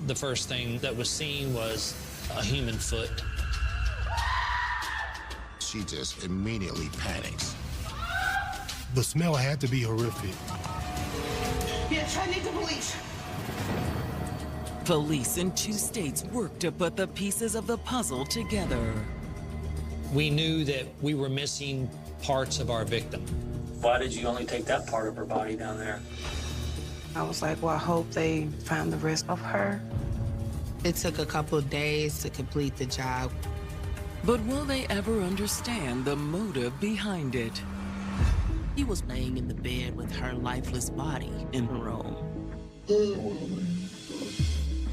The first thing that was seen was a human foot. She just immediately panics. The smell had to be horrific. Yes, I need the police. Police in 2 states worked to put the pieces of the puzzle together. We knew that we were missing parts of our victim. Why did you only take that part of her body down there? I was like, well, I hope they find the rest of her. It took a couple of days to complete the job. But will they ever understand the motive behind it? He was laying in the bed with her lifeless body in her room.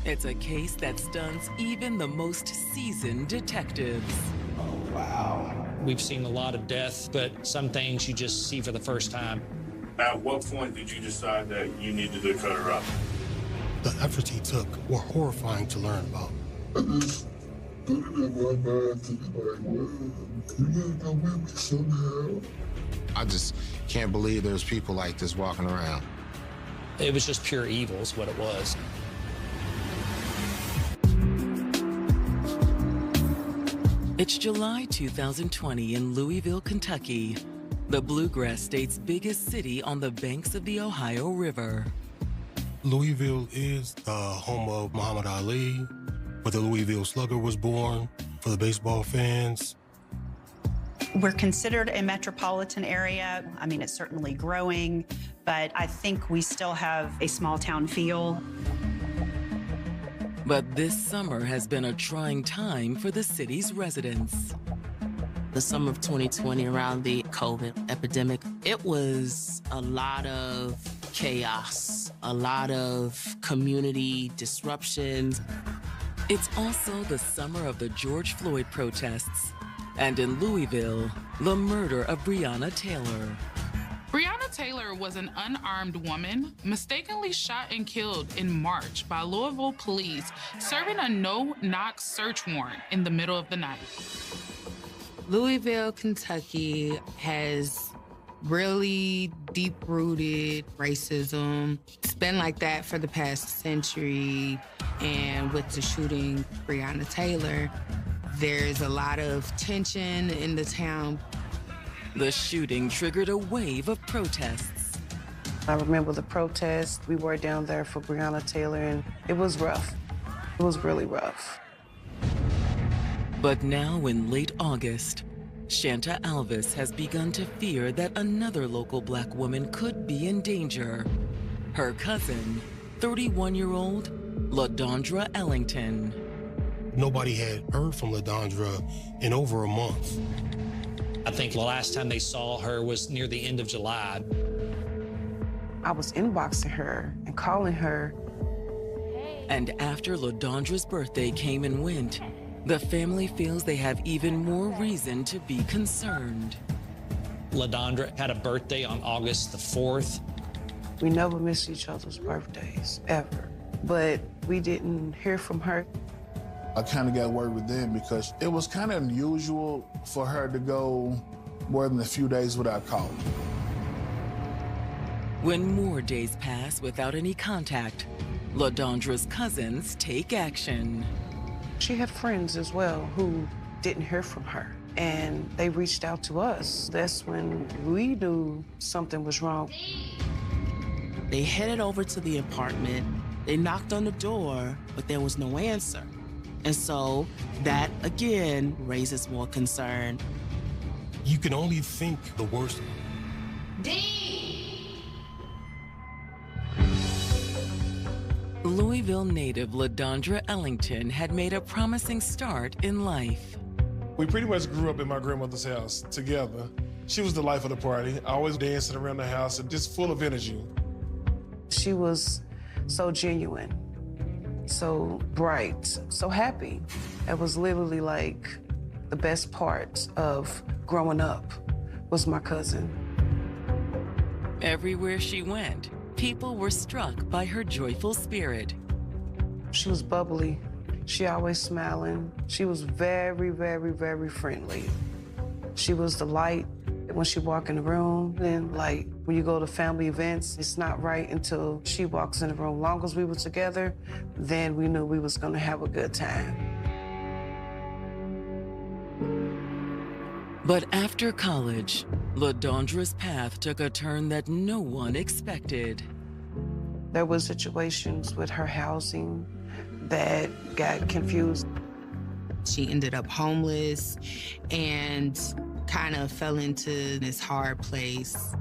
It's a case that stuns even the most seasoned detectives. We've seen a lot of death, but some things you just see for the first time. At what point did you decide that you needed to cut her up? The efforts he took were horrifying to learn about. I just can't believe there's people like this walking around. It was just pure evil is what it was. It's July 2020 in Louisville, Kentucky, the Bluegrass State's biggest city on the banks of the Ohio River. Louisville is the home of Muhammad Ali, where the Louisville Slugger was born, for the baseball fans. We're considered a metropolitan area. I mean, it's certainly growing, but I think we still have a small town feel. But this summer has been a trying time for the city's residents. The summer of 2020, around the COVID epidemic, it was a lot of chaos, a lot of community disruptions. It's also the summer of the George Floyd protests, and in Louisville, the murder of Breonna Taylor. Breonna Taylor was an unarmed woman mistakenly shot and killed in March by Louisville police serving a no-knock search warrant in the middle of the night. Louisville, Kentucky has really deep-rooted racism. It's been like that for the past century, and with the shooting Breonna Taylor, there's a lot of tension in the town. The shooting triggered a wave of protests. I remember the protest. We were down there for Breonna Taylor, and it was rough. It was really rough. But now in late August, Shanta Alvis has begun to fear that another local Black woman could be in danger. Her cousin, 31-year-old LaDondra Ellington. Nobody had heard from LaDondra in over a month. I think the last time they saw her was near the end of July. I was inboxing her and calling her. And after LaDondra's birthday came and went, the family feels they have even more reason to be concerned. LaDondra had a birthday on August the 4th. We never missed each other's birthdays, ever. But we didn't hear from her. I kind of got worried with them because it was kind of unusual for her to go more than a few days without calling. When more days pass without any contact, LaDondra's cousins take action. She had friends as well who didn't hear from her, and they reached out to us. That's when we knew something was wrong. They headed over to the apartment. They knocked on the door, but there was no answer. And so that, again, raises more concern. You can only think the worst. Louisville native LaDondra Ellington had made a promising start in life. We pretty much grew up in my grandmother's house together. She was the life of the party, always dancing around the house and just full of energy. She was so genuine, so bright, so happy. It was literally like the best part of growing up was my cousin. Everywhere she went, people were struck by her joyful spirit. She was bubbly. She always smiling. She was very, very, very friendly. She was the light When she walk in the room, then like when you go to family events, it's not right until she walks in the room. Long as we were together, then we knew we was gonna have a good time. But after college, LaDondra's path took a turn that no one expected. There was situations with her housing that got confused. She ended up homeless and kind of fell into this hard place.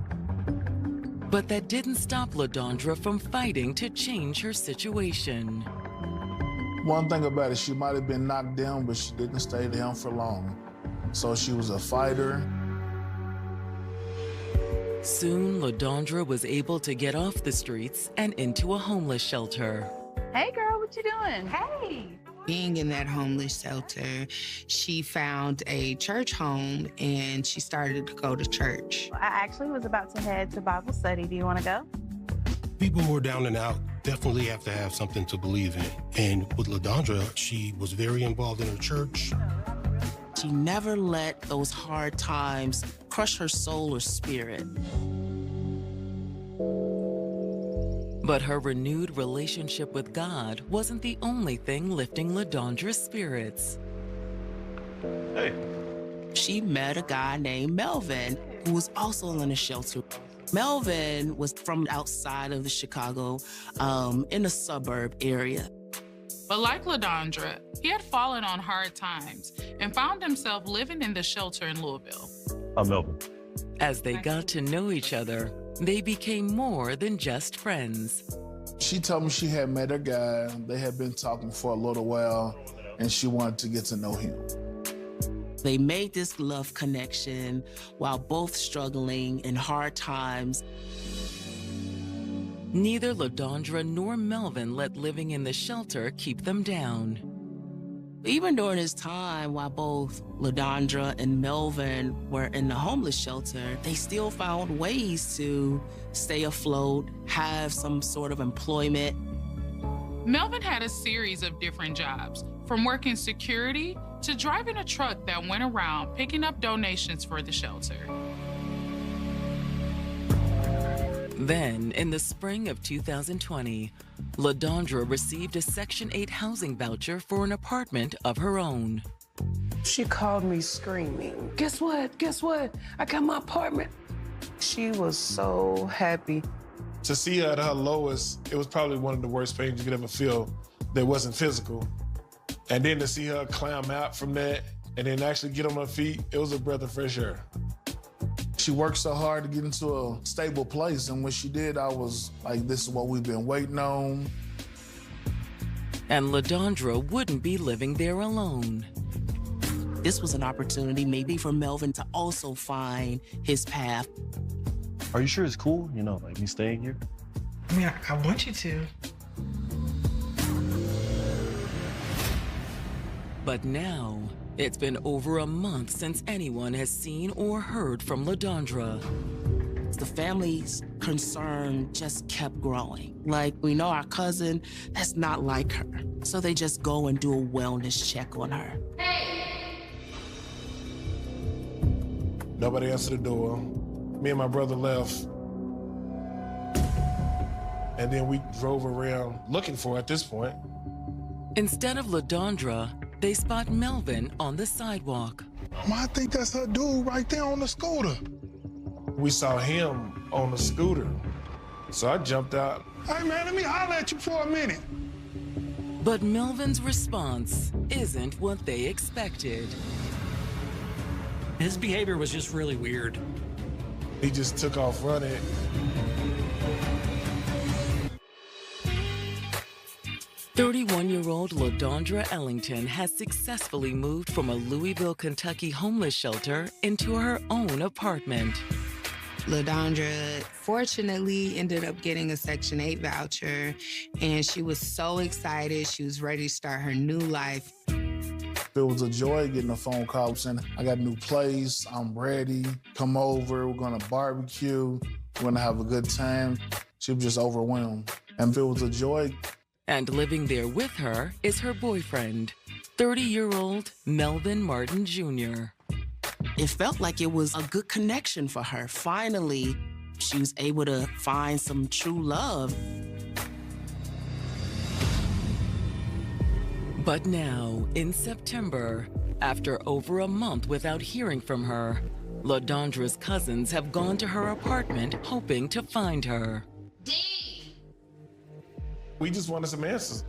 But that didn't stop LaDondra from fighting to change her situation. One thing about it, she might have been knocked down, but she didn't stay down for long. So she was a fighter. Soon, LaDondra was able to get off the streets and into a homeless shelter. Hey girl, what you doing? Hey. Being in that homeless shelter, she found a church home and she started to go to church. I actually was about to head to Bible study. Do you want to go? People who are down and out definitely have to have something to believe in. And with LaDondra, she was very involved in her church. She never let those hard times crush her soul or spirit. But her renewed relationship with God wasn't the only thing lifting LaDondra's spirits. Hey. She met a guy named Melvin, who was also in a shelter. Melvin was from outside of the Chicago, in a suburb area. But like LaDondra, he had fallen on hard times and found himself living in the shelter in Louisville. I'm Melvin. As they got to know each other, they became more than just friends. She told me she had met a guy. They had been talking for a little while, and she wanted to get to know him. They made this love connection while both struggling in hard times. Neither LaDondra nor Melvin let living in the shelter keep them down. Even during this time, while both LaDondra and Melvin were in the homeless shelter, they still found ways to stay afloat, have some sort of employment. Melvin had a series of different jobs, from working security to driving a truck that went around picking up donations for the shelter. Then, in the spring of 2020, LaDondra received a Section 8 housing voucher for an apartment of her own. She called me screaming, "Guess what? Guess what? I got my apartment." She was so happy. To see her at her lowest, it was probably one of the worst pains you could ever feel that wasn't physical. And then to see her climb out from that and then actually get on her feet, it was a breath of fresh air. She worked so hard to get into a stable place, and when she did, I was like, this is what we've been waiting on. And LaDondra wouldn't be living there alone. This was an opportunity maybe for Melvin to also find his path. Are you sure it's cool, like me staying here? I mean, I want you to. But now, it's been over a month since anyone has seen or heard from LaDondra. The family's concern just kept growing. Like, we know our cousin, that's not like her. So they just go and do a wellness check on her. Nobody answered the door. Me and my brother left. And then we drove around looking for her at this point. Instead of LaDondra, they spot Melvin on the sidewalk. I think that's her dude right there on the scooter. We saw him on the scooter. So I jumped out. Hey man, let me holler at you for a minute. But Melvin's response isn't what they expected. His behavior was just really weird. He just took off running. "31-year-old LaDondra Ellington has successfully moved from a Louisville, Kentucky homeless shelter into her own apartment." LaDondra fortunately ended up getting a Section 8 voucher, and she was so excited. She was ready to start her new life. It was a joy getting a phone call saying, I got a new place, I'm ready, come over, we're gonna barbecue, we're gonna have a good time. She was just overwhelmed, and it was a joy. And living there with her is her boyfriend, 30-year-old Melvin Martin Jr. It felt like it was a good connection for her. Finally, she was able to find some true love. But now, in September, after over a month without hearing from her, LaDondra's cousins have gone to her apartment hoping to find her. We just wanted some answers.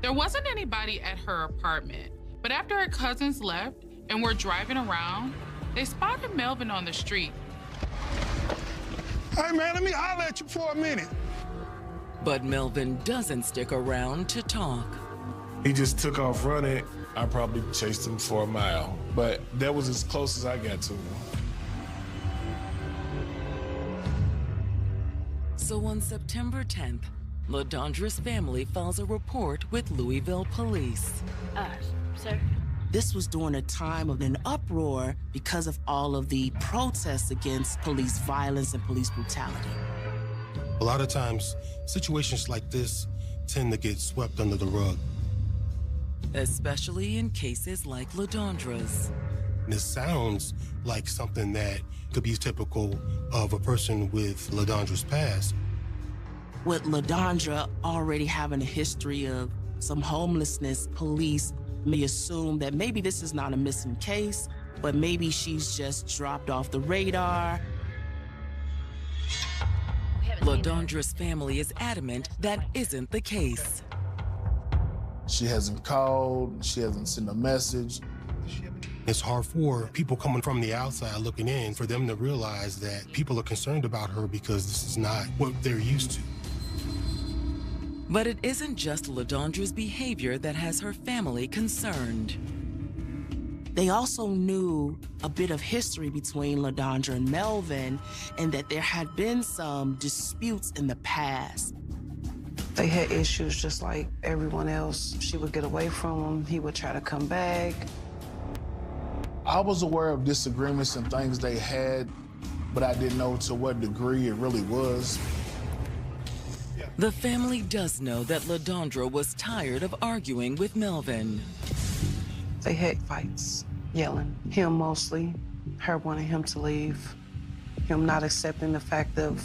There wasn't anybody at her apartment, but after her cousins left and were driving around, they spotted Melvin on the street. Hey man, let me holler at you for a minute. But Melvin doesn't stick around to talk. He just took off running. I probably chased him for a mile, but that was as close as I got to him. So on September 10th, LaDondra's family files a report with Louisville police. Sir? This was during a time of an uproar because of all of the protests against police violence and police brutality. A lot of times, situations like this tend to get swept under the rug. Especially in cases like LaDondra's. This sounds like something that could be typical of a person with LaDondra's past. With LaDondra already having a history of some homelessness, police may assume that maybe this is not a missing case, but maybe she's just dropped off the radar. LaDondra's family is adamant that isn't the case. She hasn't called, she hasn't sent a message. It's hard for people coming from the outside looking in for them to realize that people are concerned about her because this is not what they're used to. But it isn't just LaDondra's behavior that has her family concerned. They also knew a bit of history between LaDondra and Melvin, and that there had been some disputes in the past. They had issues just like everyone else. She would get away from him, he would try to come back. I was aware of disagreements and things they had, but I didn't know to what degree it really was. The family does know that LaDondra was tired of arguing with Melvin. They had fights, yelling. Him mostly, her wanting him to leave, him not accepting the fact of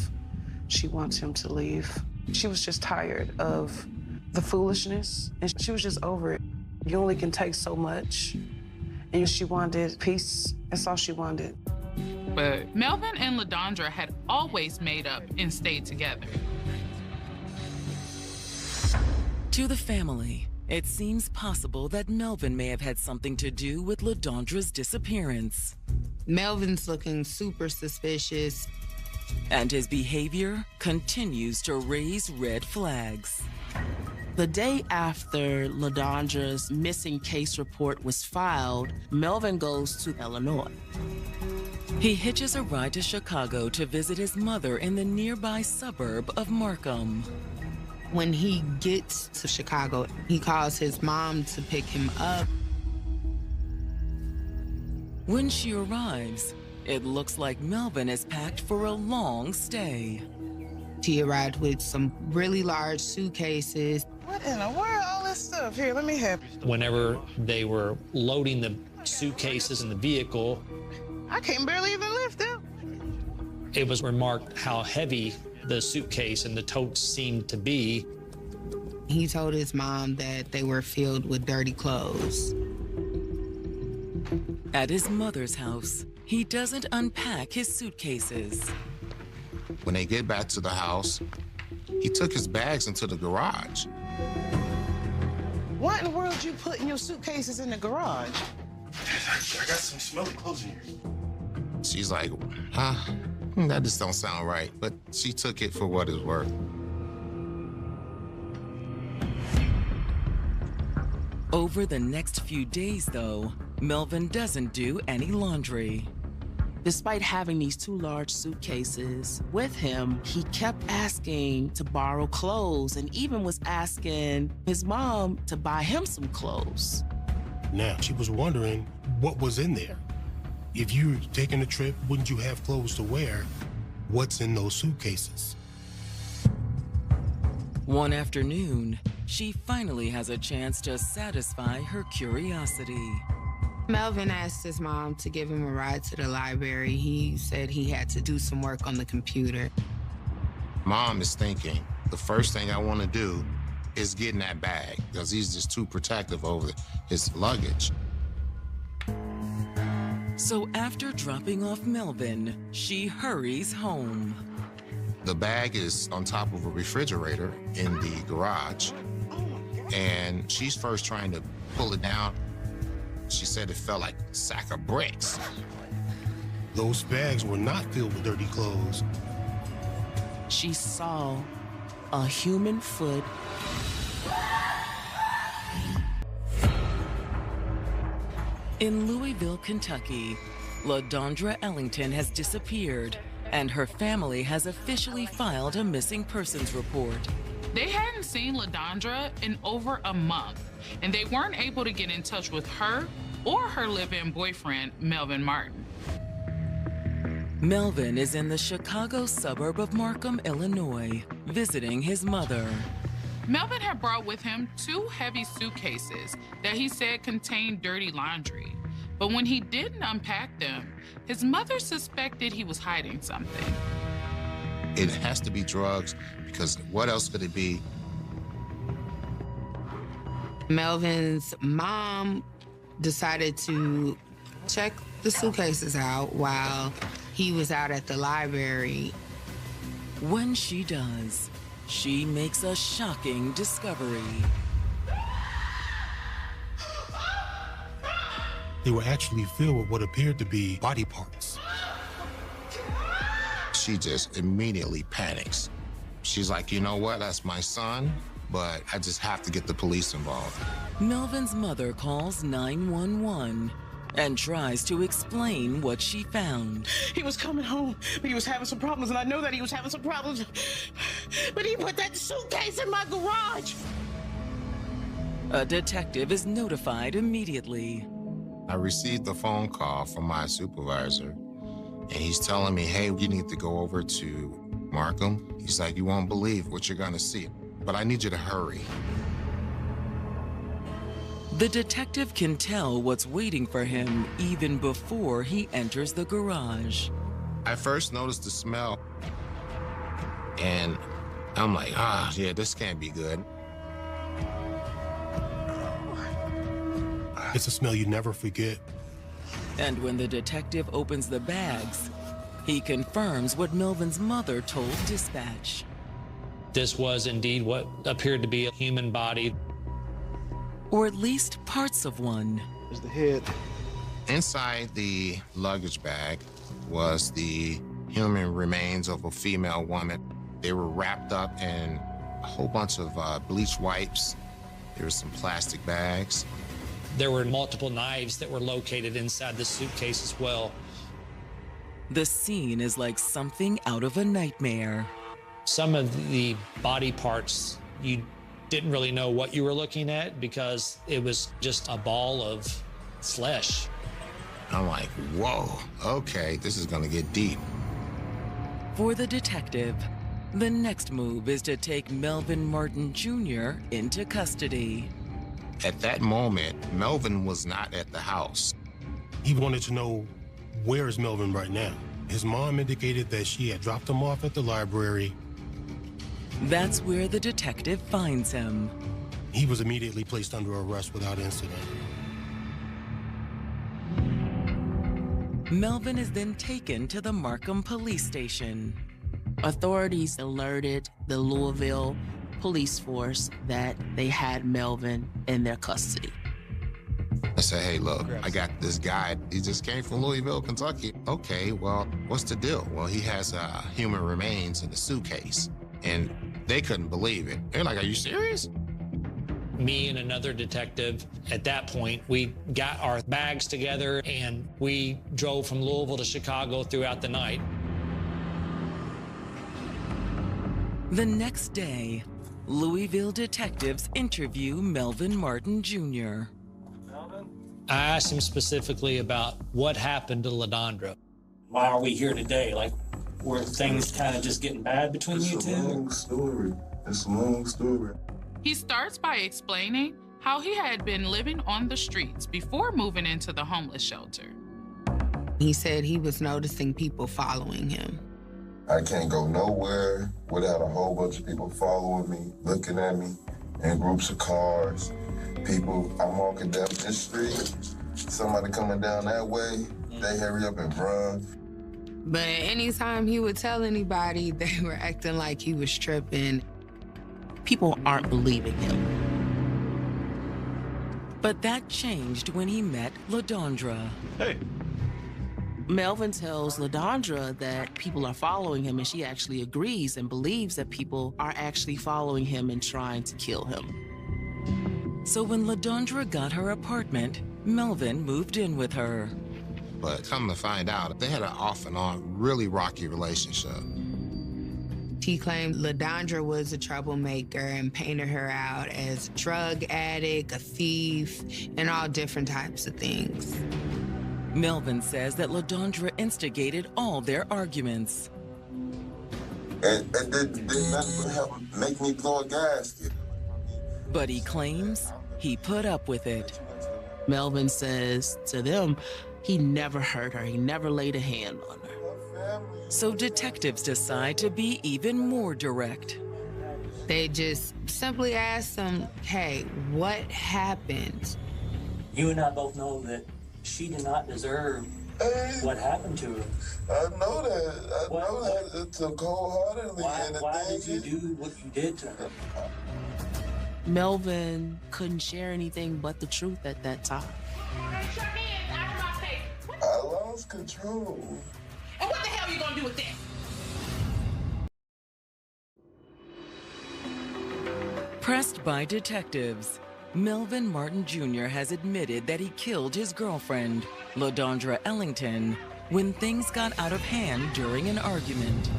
she wants him to leave. She was just tired of the foolishness, and she was just over it. You only can take so much, and she wanted peace. That's all she wanted. But Melvin and LaDondra had always made up and stayed together. To the family, it seems possible that Melvin may have had something to do with LaDondra's disappearance. Melvin's looking super suspicious. And his behavior continues to raise red flags. The day after LaDondra's missing case report was filed, Melvin goes to Illinois. He hitches a ride to Chicago to visit his mother in the nearby suburb of Markham. When he gets to Chicago, he calls his mom to pick him up. When she arrives, it looks like Melvin is packed for a long stay. He arrived with some really large suitcases. What in the world, all this stuff? Here, let me help you. Whenever they were loading the suitcases in the vehicle, I can barely even lift them. it was remarked how heavy the suitcase and the totes seemed to be. He told his mom that they were filled with dirty clothes. At his mother's house, he doesn't unpack his suitcases. When they get back to the house, he took his bags into the garage. What in the world you put in your suitcases in the garage? I got some smelly clothes in here. She's like, huh? That just don't sound right. But she took it for what it's worth. Over the next few days, though, Melvin doesn't do any laundry. Despite having these two large suitcases with him, he kept asking to borrow clothes and even was asking his mom to buy him some clothes. Now, she was wondering what was in there. If you're taking a trip, wouldn't you have clothes to wear? What's in those suitcases? One afternoon, she finally has a chance to satisfy her curiosity. Melvin asked his mom to give him a ride to the library. He said he had to do some work on the computer. Mom is thinking, the first thing I want to do is get in that bag because he's just too protective over his luggage. So after dropping off Melvin, she hurries home. The bag is on top of a refrigerator in the garage, and she's first trying to pull it down. She said it felt like a sack of bricks. Those bags were not filled with dirty clothes. She saw a human foot. In Louisville, Kentucky, LaDondra Ellington has disappeared, and her family has officially filed a missing persons report. They hadn't seen LaDondra in over a month, and they weren't able to get in touch with her or her live-in boyfriend, Melvin Martin. Melvin is in the Chicago suburb of Markham, Illinois, visiting his mother. Melvin had brought with him 2 heavy suitcases that he said contained dirty laundry. But when he didn't unpack them, his mother suspected he was hiding something. It has to be drugs, because what else could it be? Melvin's mom decided to check the suitcases out while he was out at the library. When she does, she makes a shocking discovery. They were actually filled with what appeared to be body parts. She just immediately panics. She's like, you know what, that's my son, but I just have to get the police involved. Melvin's mother calls 911 and tries to explain what she found. He was coming home, but he was having some problems, and I know that he was having some problems. But he put that suitcase in my garage. A detective is notified immediately. I received a phone call from my supervisor, and he's telling me, hey, you need to go over to Markham. He's like, you won't believe what you're gonna see, but I need you to hurry. The detective can tell what's waiting for him even before he enters the garage. I first noticed the smell, and I'm like, yeah, this can't be good. It's a smell you never forget. And when the detective opens the bags, he confirms what Melvin's mother told dispatch. This was indeed what appeared to be a human body. Or at least parts of one. There's the head. Inside the luggage bag was the human remains of a female woman. They were wrapped up in a whole bunch of bleach wipes. There were some plastic bags. There were multiple knives that were located inside the suitcase as well. The scene is like something out of a nightmare. Some of the body parts, you didn't really know what you were looking at because it was just a ball of flesh. I'm like, whoa, okay, this is gonna get deep. For the detective, the next move is to take Melvin Martin Jr. into custody. At that moment, Melvin was not at the house. He wanted to know, where is Melvin right now? His mom indicated that she had dropped him off at the library. That's where the detective finds him. He was immediately placed under arrest without incident. Melvin is then taken to the Markham police station. Authorities alerted the Louisville police force that they had Melvin in their custody. I said, hey, look, I got this guy. He just came from Louisville, Kentucky. Okay, well, what's the deal? Well, he has human remains in the suitcase. And they couldn't believe it. They're like, are you serious? Me and another detective, at that point, we got our bags together and we drove from Louisville to Chicago throughout the night. The next day, Louisville detectives interview Melvin Martin Jr. I asked him specifically about what happened to LaDondra. Why are we here today? Like, were things kind of just getting bad between you two? It's a long story. He starts by explaining how he had been living on the streets before moving into the homeless shelter. He said he was noticing people following him. I can't go nowhere without a whole bunch of people following me, looking at me, in groups of cars. People, I'm walking down this street, somebody coming down that way, they hurry up and run. But anytime he would tell anybody, they were acting like he was tripping. People aren't believing him. But that changed when he met LaDondra. Hey. Melvin tells LaDondra that people are following him, and she actually agrees and believes that people are actually following him and trying to kill him. So when LaDondra got her apartment, Melvin moved in with her. But come to find out, they had an off and on, really rocky relationship. He claimed LaDondra was a troublemaker and painted her out as a drug addict, a thief, and all different types of things. Melvin says that LaDondra instigated all their arguments. And did nothing but help make me blow a gasket. But he claims he put up with it. Melvin says to them, he never hurt her. He never laid a hand on her. So detectives decide to be even more direct. They just simply asked him, hey, what happened? You and I both know that she did not deserve what happened to her. I know that. I know that. It's a cold-heartedly. Why did you do what you did to her? Melvin couldn't share anything but the truth at that time. I lost control. And what the hell are you gonna do with that? Pressed by detectives, Melvin Martin Jr. has admitted that he killed his girlfriend, LaDondra Ellington, when things got out of hand during an argument.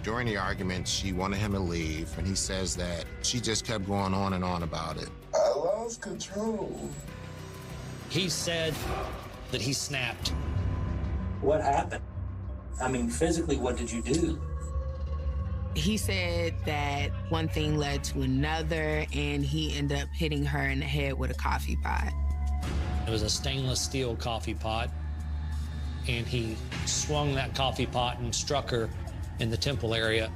During the argument, she wanted him to leave, and he says that she just kept going on and on about it. I lost control. He said that he snapped. What happened? I mean, physically, what did you do? He said that one thing led to another, and he ended up hitting her in the head with a coffee pot. It was a stainless steel coffee pot, and he swung that coffee pot and struck her in the temple area.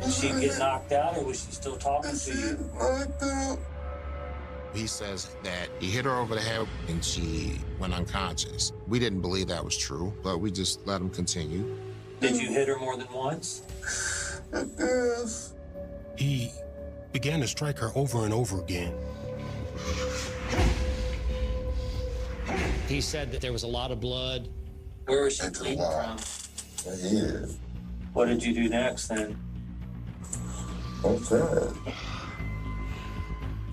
Did she get knocked out, or was she still talking to you? Knocked out. He says that he hit her over the head and she went unconscious. We didn't believe that was true, but we just let him continue. Did you hit her more than once? Yes. He began to strike her over and over again. He said that there was a lot of blood. Where was she bleeding from? My head. What did you do next then? I'm sad.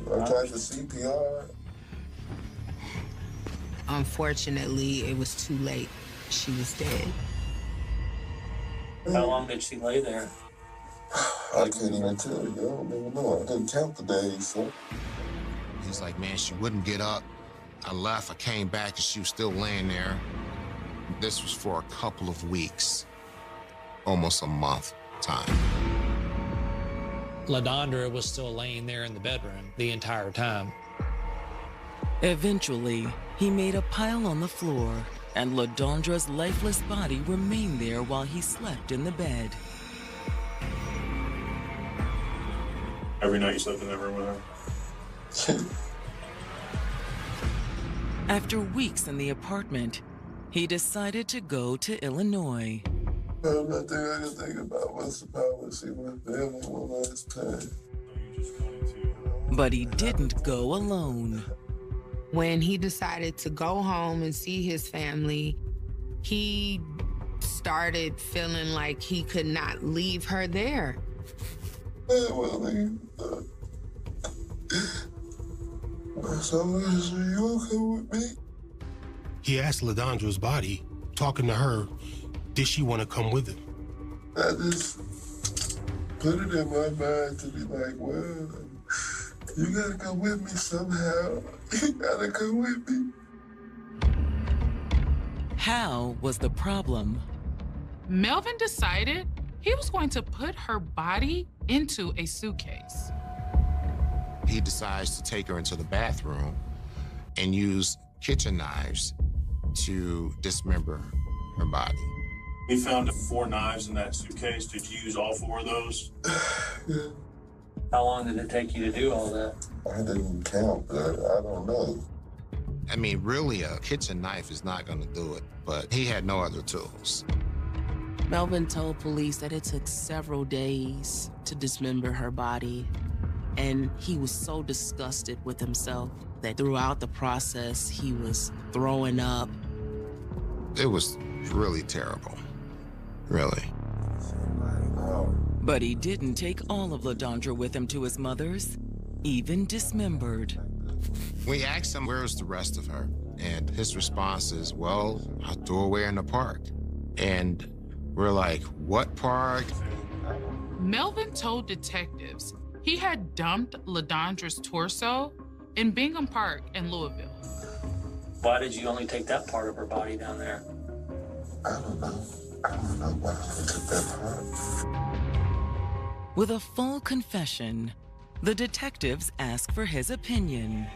I tried the CPR. Unfortunately, it was too late. She was dead. How long did she lay there? I couldn't even tell you. I don't even know. I didn't count the days, so. He's like, man, she wouldn't get up. I left, I came back, and she was still laying there. This was for a couple of weeks, almost a month time. LaDondra was still laying there in the bedroom the entire time. Eventually, he made a pile on the floor, and LaDondra's lifeless body remained there while he slept in the bed. Every night you slept in that room with her? After weeks in the apartment, he decided to go to Illinois. The only thing I could think about was the power to see my family one last time. But he didn't go alone. When he decided to go home and see his family, he started feeling like he could not leave her there. I will leave. So, you will come with me? He asked LaDondra's body, talking to her, did she want to come with him? I just put it in my mind to be like, well, you gotta come with me somehow. You gotta come with me. How was the problem? Melvin decided he was going to put her body into a suitcase. He decides to take her into the bathroom and use kitchen knives to dismember her body. We found 4 knives in that suitcase. Did you use all 4 of those? Yeah. How long did it take you to do all that? I didn't count, but I don't know. I mean, really, a kitchen knife is not going to do it, but he had no other tools. Melvin told police that it took several days to dismember her body, and he was so disgusted with himself that throughout the process, he was throwing up. It was really terrible, really. But he didn't take all of LaDondra with him to his mother's, even dismembered. We asked him, where's the rest of her? And his response is, well, I threw her away in the park. And we're like, what park? Melvin told detectives he had dumped LaDondra's torso in Bingham Park in Louisville. Why did you only take that part of her body down there? I don't know why I took that part. With a full confession, the detectives ask for his opinion.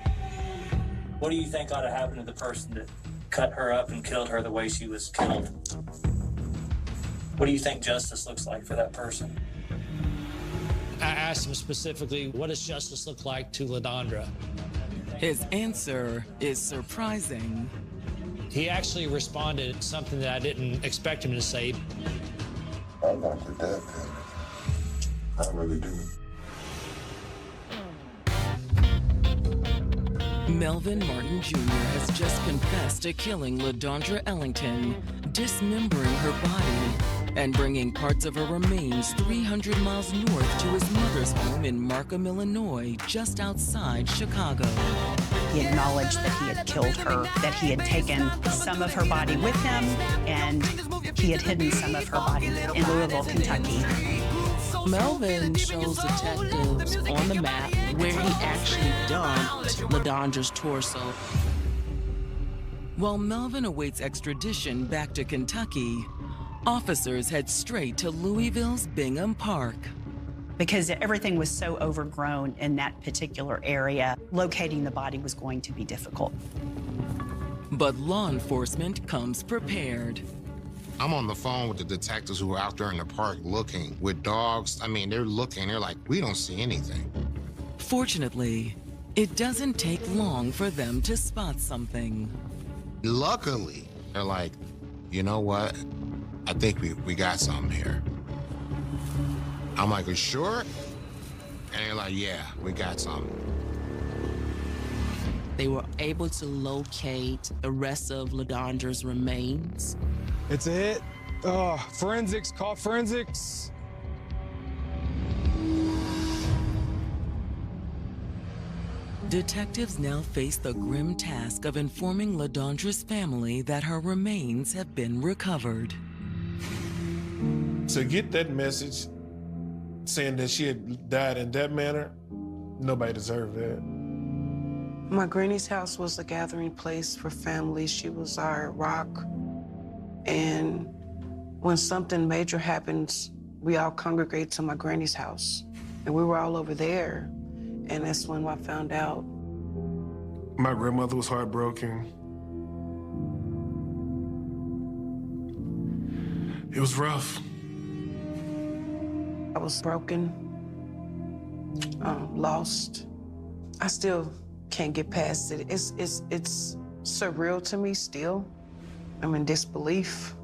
What do you think ought to happen to the person that cut her up and killed her the way she was killed? What do you think justice looks like for that person? I asked him specifically, what does justice look like to LaDondra? His answer is surprising. He actually responded something that I didn't expect him to say. I want the death penalty. I really do. Melvin Martin Jr. has just confessed to killing LaDondra Ellington, dismembering her body, and bringing parts of her remains 300 miles north to his mother's home in Markham, Illinois, just outside Chicago. He acknowledged that he had killed her, that he had taken some of her body with him, and he had hidden some of her body in Louisville, Kentucky. Melvin shows detectives on the map where he actually dumped LaDondra's torso. While Melvin awaits extradition back to Kentucky, officers head straight to Louisville's Bingham Park. Because everything was so overgrown in that particular area, locating the body was going to be difficult. But law enforcement comes prepared. I'm on the phone with the detectives who are out there in the park looking with dogs. I mean, they're looking, they're like, we don't see anything. Fortunately, it doesn't take long for them to spot something. Luckily, they're like, you know what? I think we got something here. I'm like, are you sure? And they're like, yeah, we got something. They were able to locate the rest of LaDondra's remains. It's a hit. Oh, forensics, call forensics. Detectives now face the grim task of informing LaDondra's family that her remains have been recovered. To get that message saying that she had died in that manner, nobody deserved that. My granny's house was a gathering place for families. She was our rock. And when something major happens, we all congregate to my granny's house. And we were all over there. And that's when I found out. My grandmother was heartbroken. It was rough. I was broken, lost. I still can't get past it. It's surreal to me still. I'm in disbelief.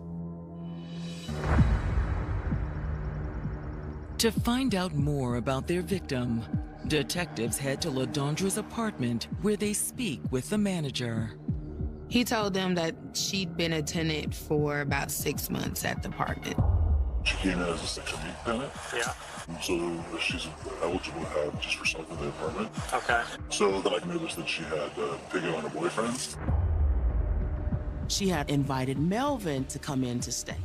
To find out more about their victim, detectives head to LaDondra's apartment where they speak with the manager. He told them that she'd been a tenant for about 6 months at the apartment. She came in as a Section 8 tenant. Yeah. So she's eligible to have just herself in the apartment. Okay. So then I noticed that she had Piggy on her boyfriend. She had invited Melvin to come in to stay.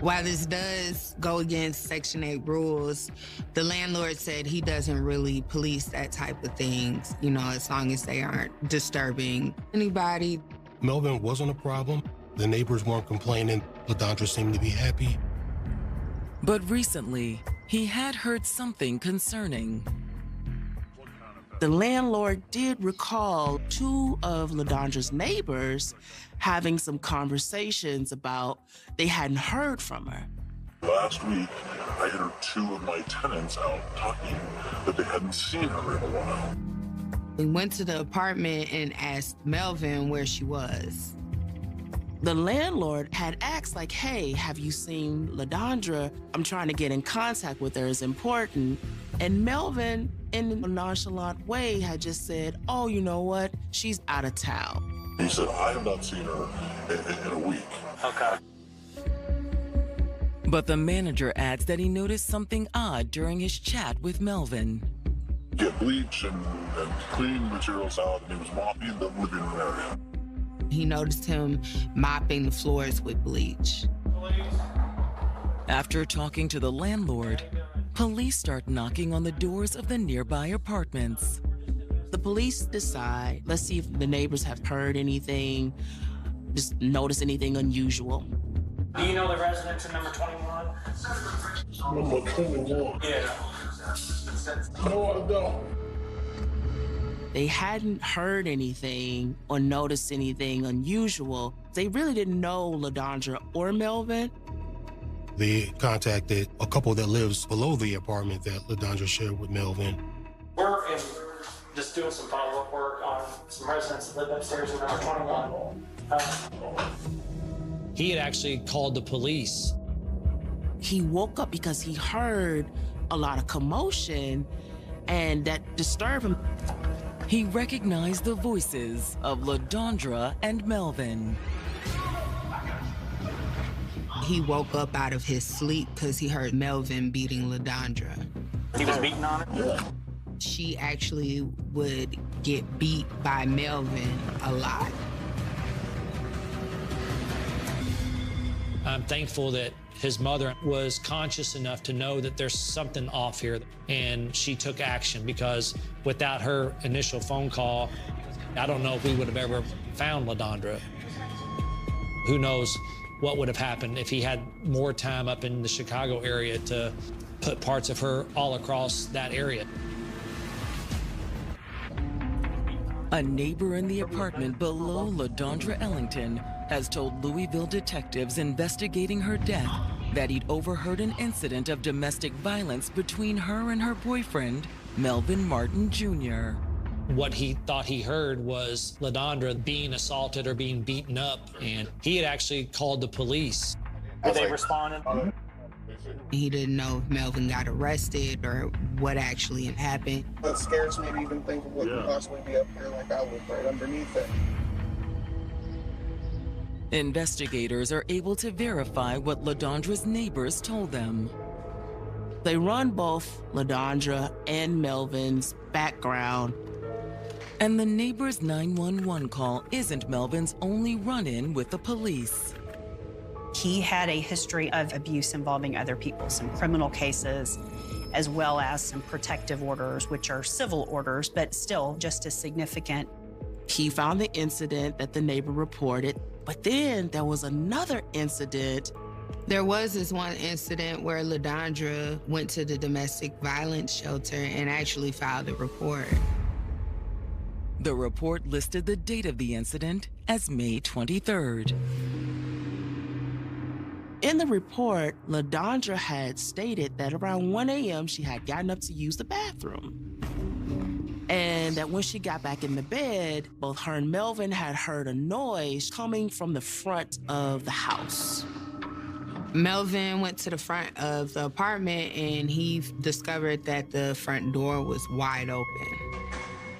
While this does go against Section 8 rules, the landlord said he doesn't really police that type of things, you know, as long as they aren't disturbing anybody. Melvin wasn't a problem. The neighbors weren't complaining. LaDondra seemed to be happy. But recently, he had heard something concerning. The landlord did recall two of LaDondra's neighbors having some conversations about they hadn't heard from her. Last week, I heard two of my tenants out talking that they hadn't seen her in a while. We went to the apartment and asked Melvin where she was. The landlord had asked, like, hey, have you seen LaDondra? I'm trying to get in contact with her, it's important. And Melvin, in a nonchalant way, had just said, oh, you know what? She's out of town. He said, I have not seen her in a week. Okay. But the manager adds that he noticed something odd during his chat with Melvin. Get bleach and clean materials out, and he was mopping the living room area. He noticed him mopping the floors with bleach. After talking to the landlord, police start knocking on the doors of the nearby apartments. The police decide, let's see if the neighbors have heard anything, just notice anything unusual. Do you know the residents in number 21? Number 21? Yeah. No, I don't. They hadn't heard anything or noticed anything unusual. They really didn't know LaDondra or Melvin. They contacted a couple that lives below the apartment that LaDondra shared with Melvin. We're just doing some follow-up work on some residents that live upstairs in number 21. He had actually called the police. He woke up because he heard a lot of commotion, and that disturbed him. He recognized the voices of LaDondra and Melvin. He woke up out of his sleep because he heard Melvin beating LaDondra. He was beating on her? She actually would get beat by Melvin a lot. I'm thankful that his mother was conscious enough to know that there's something off here, and she took action, because without her initial phone call, I don't know if we would have ever found LaDondra. Who knows what would have happened if he had more time up in the Chicago area to put parts of her all across that area. A neighbor in the apartment below LaDondra Ellington has told Louisville detectives investigating her death that he'd overheard an incident of domestic violence between her and her boyfriend, Melvin Martin Jr. What he thought he heard was LaDondra being assaulted or being beaten up, and he had actually called the police. Were they responding? He didn't know if Melvin got arrested or what actually had happened. It scares me to even think of what could possibly be up here, like I live right underneath it. Investigators are able to verify what LaDondra's neighbors told them. They run both LaDondra and Melvin's background. And the neighbor's 911 call isn't Melvin's only run-in with the police. He had a history of abuse involving other people, some criminal cases, as well as some protective orders, which are civil orders, but still just as significant. He found the incident that the neighbor reported, but then there was another incident. There was this one incident where LaDondra went to the domestic violence shelter and actually filed a report. The report listed the date of the incident as May 23rd. In the report, LaDondra had stated that around 1 a.m. she had gotten up to use the bathroom. And that when she got back in the bed, both her and Melvin had heard a noise coming from the front of the house. Melvin went to the front of the apartment and he discovered that the front door was wide open.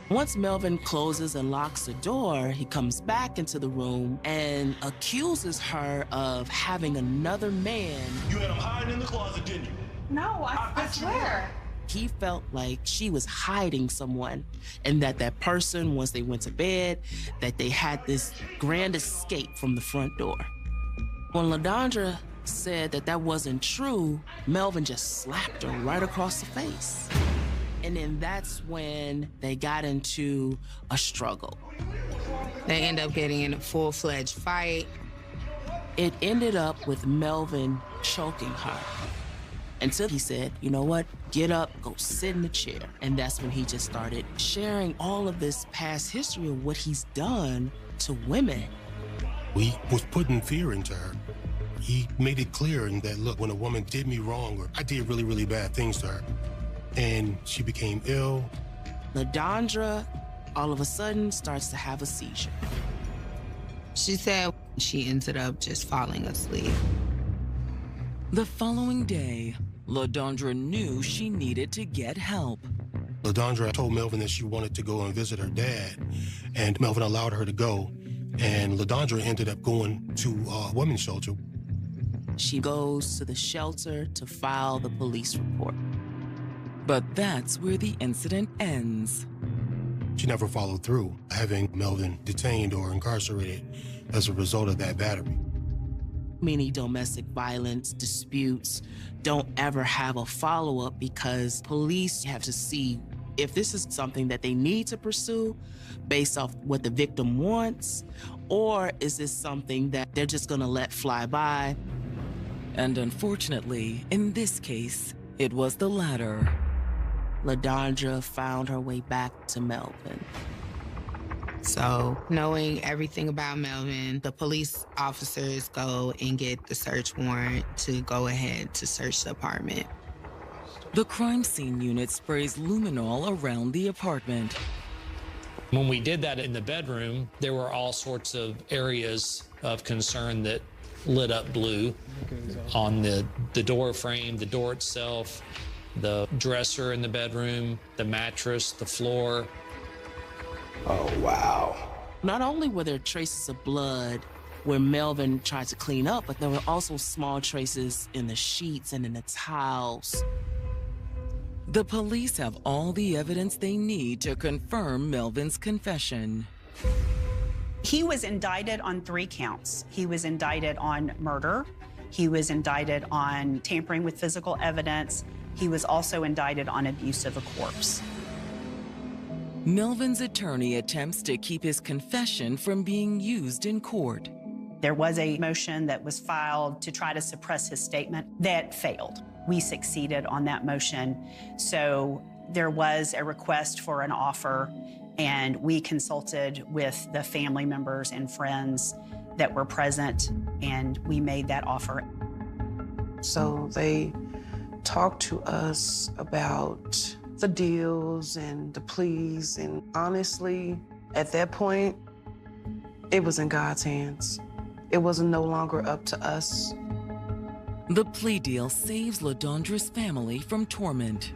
Once Melvin closes and locks the door, he comes back into the room and accuses her of having another man. You had him hiding in the closet, didn't you? No, I swear. He felt like she was hiding someone, and that person, once they went to bed, that they had this grand escape from the front door. When LaDondra said that wasn't true, Melvin just slapped her right across the face. And then that's when they got into a struggle. They end up getting in a full-fledged fight. It ended up with Melvin choking her. Until he said, you know what, get up, go sit in the chair. And that's when he just started sharing all of this past history of what he's done to women. We was putting fear into her. He made it clear in that, look, when a woman did me wrong, or I did really, really bad things to her, and she became ill. LaDondra, all of a sudden, starts to have a seizure. She said she ended up just falling asleep. The following day, LaDondra knew she needed to get help. LaDondra told Melvin that she wanted to go and visit her dad, and Melvin allowed her to go. And LaDondra ended up going to a women's shelter. She goes to the shelter to file the police report. But that's where the incident ends. She never followed through, having Melvin detained or incarcerated as a result of that battery. Many domestic violence disputes don't ever have a follow-up because police have to see if this is something that they need to pursue based off what the victim wants, or is this something that they're just gonna let fly by? And unfortunately, in this case, it was the latter. LaDondra found her way back to Melvin. So, knowing everything about Melvin, the police officers go and get the search warrant to go ahead to search the apartment. The crime scene unit sprays luminol around the apartment. When we did that in the bedroom, there were all sorts of areas of concern that lit up blue on the door frame, the door itself, the dresser in the bedroom, the mattress, the floor. Oh, wow. Not only were there traces of blood where Melvin tried to clean up, but there were also small traces in the sheets and in the towels. The police have all the evidence they need to confirm Melvin's confession. He was indicted on 3 counts. He was indicted on murder. He was indicted on tampering with physical evidence. He was also indicted on abuse of a corpse. Melvin's attorney attempts to keep his confession from being used in court. There was a motion that was filed to try to suppress his statement that failed. We succeeded on that motion. So there was a request for an offer, and we consulted with the family members and friends that were present, and we made that offer. So they talked to us about the deals and the pleas, and honestly, at that point, it was in God's hands. It was no longer up to us. The plea deal saves LaDondra's family from torment.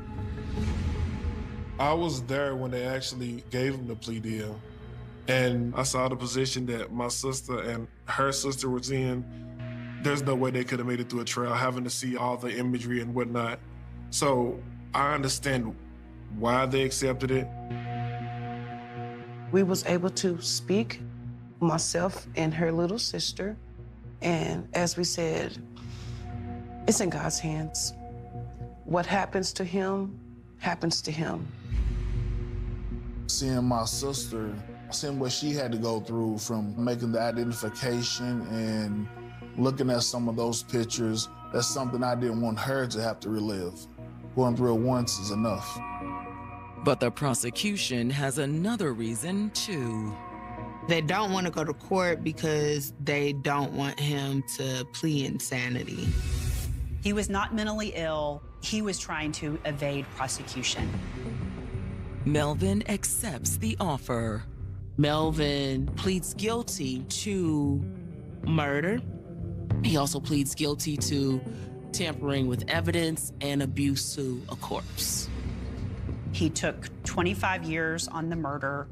I was there when they actually gave him the plea deal, and I saw the position that my sister and her sister was in. There's no way they could have made it through a trial, having to see all the imagery and whatnot. So I understand why they accepted it. We was able to speak, myself and her little sister, and as we said, it's in God's hands. What happens to him, happens to him. Seeing my sister, seeing what she had to go through from making the identification and looking at some of those pictures, that's something I didn't want her to have to relive. Going through it once is enough. But the prosecution has another reason, too. They don't want to go to court because they don't want him to plead insanity. He was not mentally ill. He was trying to evade prosecution. Melvin accepts the offer. Melvin pleads guilty to murder. He also pleads guilty to tampering with evidence and abuse to a corpse. He took 25 years on the murder,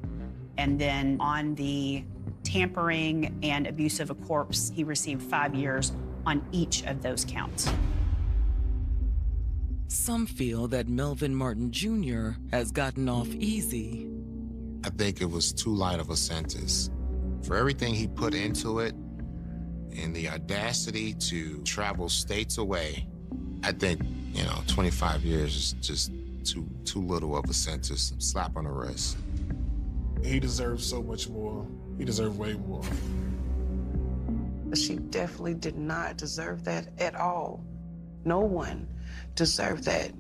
and then on the tampering and abuse of a corpse, he received 5 years on each of those counts. Some feel that Melvin Martin Jr. has gotten off easy. I think it was too light of a sentence. For everything he put into it and the audacity to travel states away, I think, 25 years is just too little of a sentence, slap on the wrist. He deserves so much more. He deserved way more. She definitely did not deserve that at all. No one deserve that.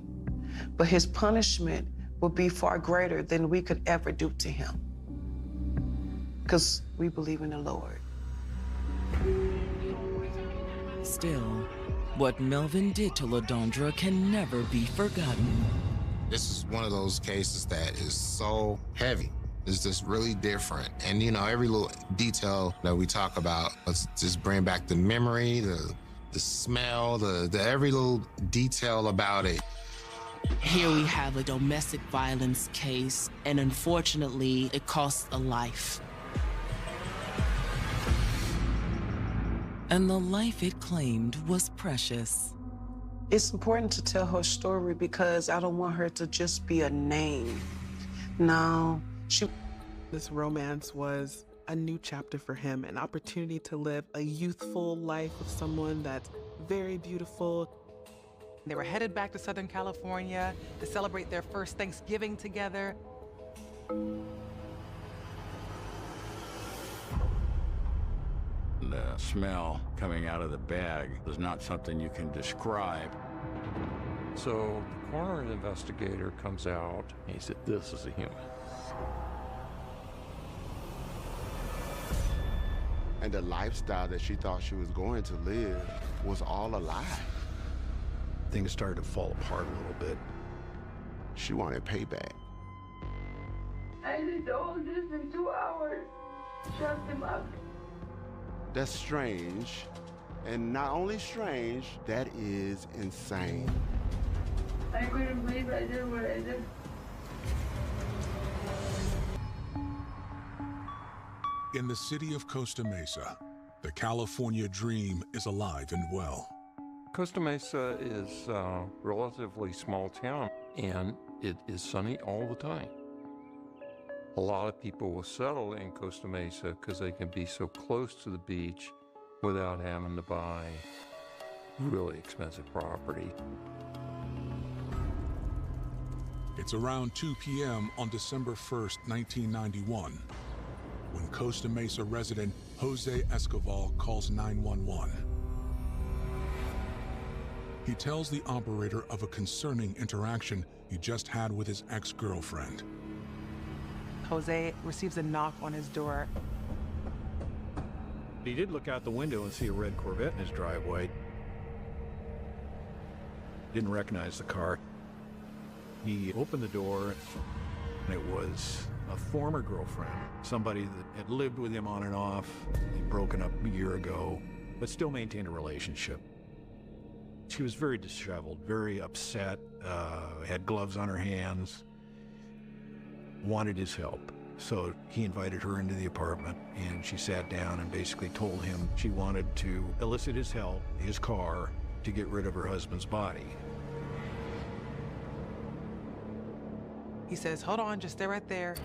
But his punishment will be far greater than we could ever do to him. Because we believe in the Lord. Still, what Melvin did to LaDondra can never be forgotten. This is one of those cases that is so heavy. It's just really different. And, you know, every little detail that we talk about, let's just bring back the memory, the smell, the every little detail about it. Here we have a domestic violence case, and unfortunately, it cost a life. And the life it claimed was precious. It's important to tell her story because I don't want her to just be a name. No, This romance was a new chapter for him, an opportunity to live a youthful life with someone that's very beautiful. They were headed back to Southern California to celebrate their first Thanksgiving together. The smell coming out of the bag is not something you can describe. So the coroner investigator comes out, and he said, this is a human. And the lifestyle that she thought she was going to live was all a lie. Things started to fall apart a little bit. She wanted payback. I did all this in 2 hours. Shut him up. That's strange. And not only strange, that is insane. I couldn't believe I did what I did. In the city of Costa Mesa, the California dream is alive and well. Costa Mesa is a relatively small town, and it is sunny all the time. A lot of people will settle in Costa Mesa because they can be so close to the beach without having to buy really expensive property. It's around 2 p.m. on December 1st, 1991, when Costa Mesa resident Jose Escoval calls 911. He tells the operator of a concerning interaction he just had with his ex-girlfriend. Jose receives a knock on his door. He did look out the window and see a red Corvette in his driveway. Didn't recognize the car. He opened the door, and it was a former girlfriend, somebody that had lived with him on and off. He'd broken up a year ago, but still maintained a relationship. She was very disheveled, very upset, had gloves on her hands, wanted his help. So he invited her into the apartment, and she sat down and basically told him she wanted to elicit his help, his car, to get rid of her husband's body. He says, hold on, just stay right there.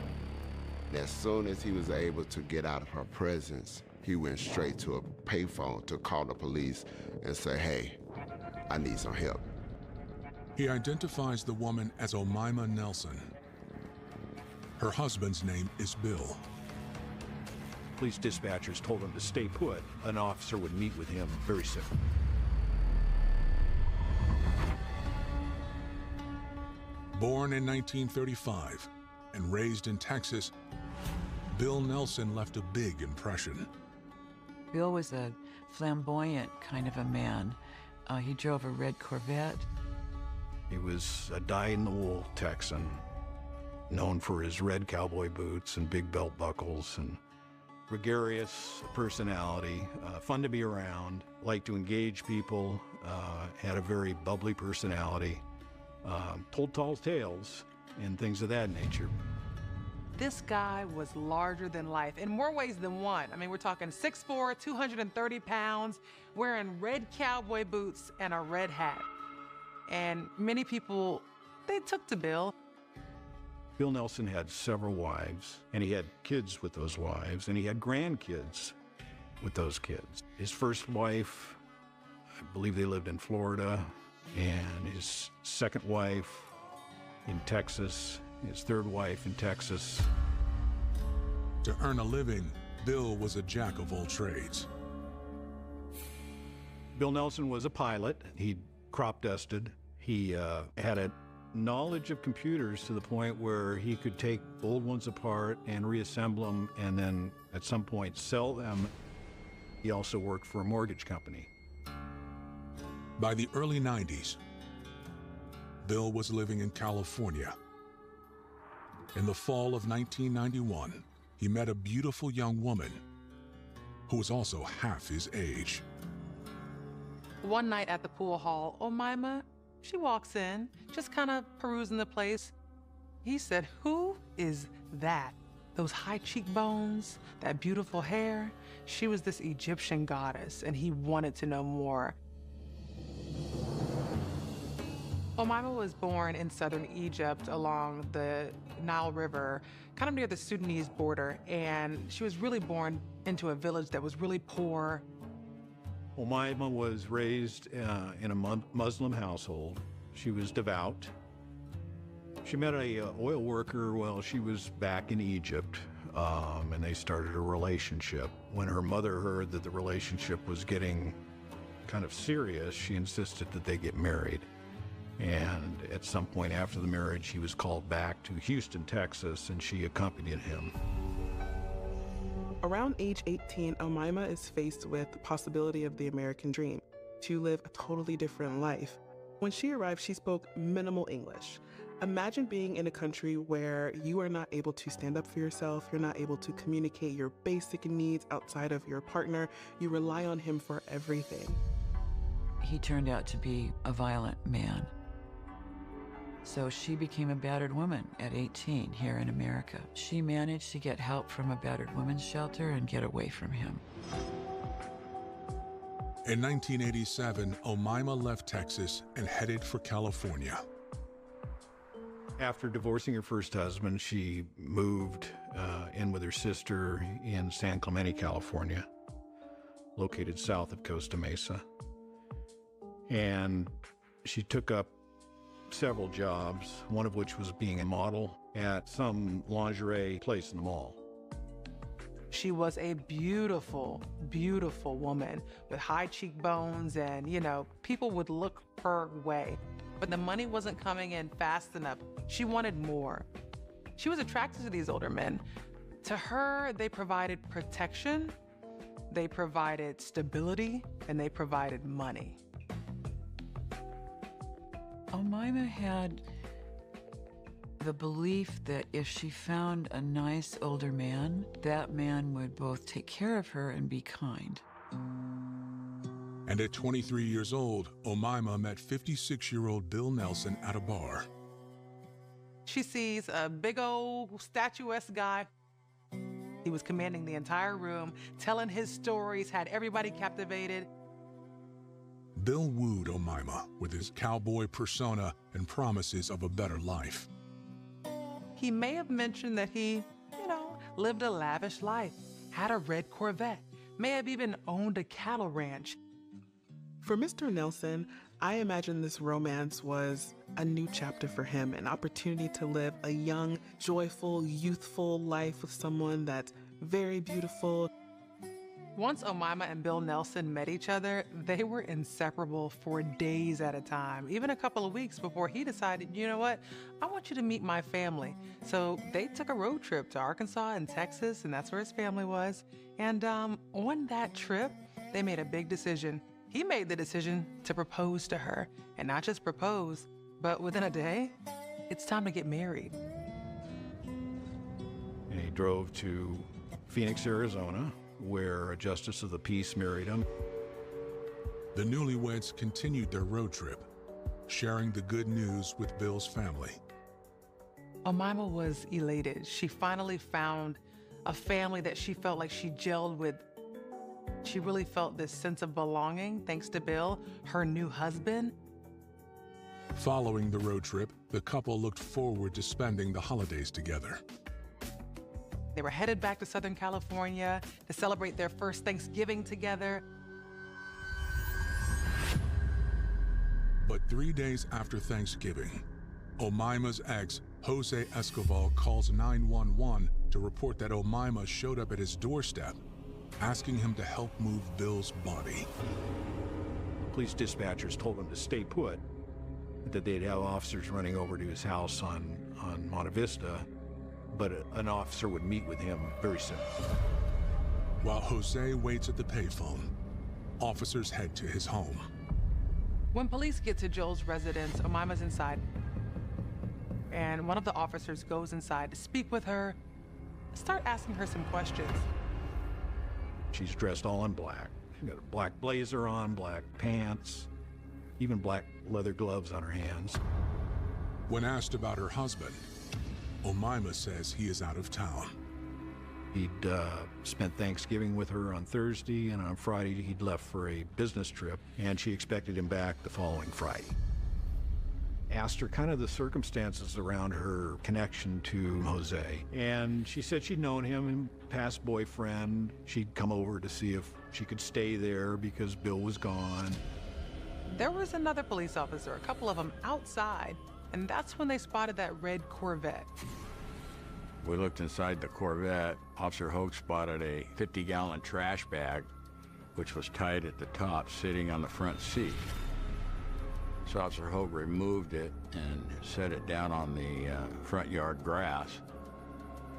As soon as he was able to get out of her presence, he went straight to a payphone to call the police and say, hey, I need some help. He identifies the woman as Omaima Nelson. Her husband's name is Bill. Police dispatchers told him to stay put. An officer would meet with him very soon. Born in 1935 and raised in Texas, Bill Nelson left a big impression. Bill was a flamboyant kind of a man. He drove a red Corvette. He was a dyed-in-the-wool Texan, known for his red cowboy boots and big belt buckles, and gregarious personality, fun to be around, liked to engage people, had a very bubbly personality, told tall tales and things of that nature. This guy was larger than life in more ways than one. I mean, we're talking 6'4", 230 pounds, wearing red cowboy boots and a red hat. And many people, they took to Bill. Bill Nelson had several wives, and he had kids with those wives, and he had grandkids with those kids. His first wife, I believe they lived in Florida, and his second wife in Texas, his third wife in Texas. To earn a living, Bill was a jack of all trades. Bill Nelson was a pilot. He crop dusted. He had a knowledge of computers to the point where he could take old ones apart and reassemble them and then at some point sell them. He also worked for a mortgage company. By the early 90s, Bill was living in California. In the fall of 1991, he met a beautiful young woman who was also half his age. One night at the pool hall, Omaima, she walks in, just kind of perusing the place. He said, "Who is that? Those high cheekbones, that beautiful hair?" She was this Egyptian goddess, and he wanted to know more. Omaima was born in southern Egypt along the Nile River, kind of near the Sudanese border, and she was really born into a village that was really poor. Omaima was raised in a Muslim household. She was devout. She met a oil worker while she was back in Egypt, and they started a relationship. When her mother heard that the relationship was getting kind of serious, she insisted that they get married. And at some point after the marriage, he was called back to Houston, Texas, and she accompanied him. Around age 18, Omaima is faced with the possibility of the American dream, to live a totally different life. When she arrived, she spoke minimal English. Imagine being in a country where you are not able to stand up for yourself, you're not able to communicate your basic needs outside of your partner, you rely on him for everything. He turned out to be a violent man. So she became a battered woman at 18 here in America. She managed to get help from a battered women's shelter and get away from him. In 1987, Omaima left Texas and headed for California. After divorcing her first husband, she moved in with her sister in San Clemente, California, located south of Costa Mesa. And she took up several jobs, one of which was being a model at some lingerie place in the mall. She was a beautiful, beautiful woman with high cheekbones and, people would look her way. But the money wasn't coming in fast enough. She wanted more. She was attracted to these older men. To her, they provided protection, they provided stability, and they provided money. Omaima had the belief that if she found a nice older man, that man would both take care of her and be kind. And at 23 years old, Omaima met 56-year-old Bill Nelson at a bar. She sees a big old statuesque guy. He was commanding the entire room, telling his stories, had everybody captivated. Bill wooed Omaima with his cowboy persona and promises of a better life. He may have mentioned that he, lived a lavish life, had a red Corvette, may have even owned a cattle ranch. For Mr. Nelson, I imagine this romance was a new chapter for him, an opportunity to live a young, joyful, youthful life with someone that's very beautiful. Once Omaima and Bill Nelson met each other, they were inseparable for days at a time, even a couple of weeks before he decided, you know what, I want you to meet my family. So they took a road trip to Arkansas and Texas, and that's where his family was. And on that trip, they made a big decision. He made the decision to propose to her, and not just propose, but within a day, it's time to get married. And he drove to Phoenix, Arizona, where a justice of the peace married him. The newlyweds continued their road trip, sharing the good news with Bill's family. Omaima was elated. She finally found a family that she felt like she gelled with. She really felt this sense of belonging thanks to Bill, her new husband. Following the road trip, the couple looked forward to spending the holidays together. They were headed back to Southern California to celebrate their first Thanksgiving together. But 3 days after Thanksgiving, Omaima's ex, Jose Escobar, calls 911 to report that Omaima showed up at his doorstep, asking him to help move Bill's body. Police dispatchers told him to stay put, that they'd have officers running over to his house on Monte Vista, but an officer would meet with him very soon. While Jose waits at the payphone, officers head to his home. When police get to Joel's residence, Omima's inside. And one of the officers goes inside to speak with her, start asking her some questions. She's dressed all in black. She's got a black blazer on, black pants, even black leather gloves on her hands. When asked about her husband, Omima says he is out of town. He'd spent Thanksgiving with her on Thursday, and on Friday he'd left for a business trip, and she expected him back the following Friday. Asked her kind of the circumstances around her connection to Jose, and she said she'd known him, past boyfriend. She'd come over to see if she could stay there because Bill was gone. There was another police officer, a couple of them outside, and that's when they spotted that red Corvette. We looked inside the Corvette. Officer Hogue spotted a 50-gallon trash bag, which was tied at the top, sitting on the front seat. So Officer Hogue removed it and set it down on the front yard grass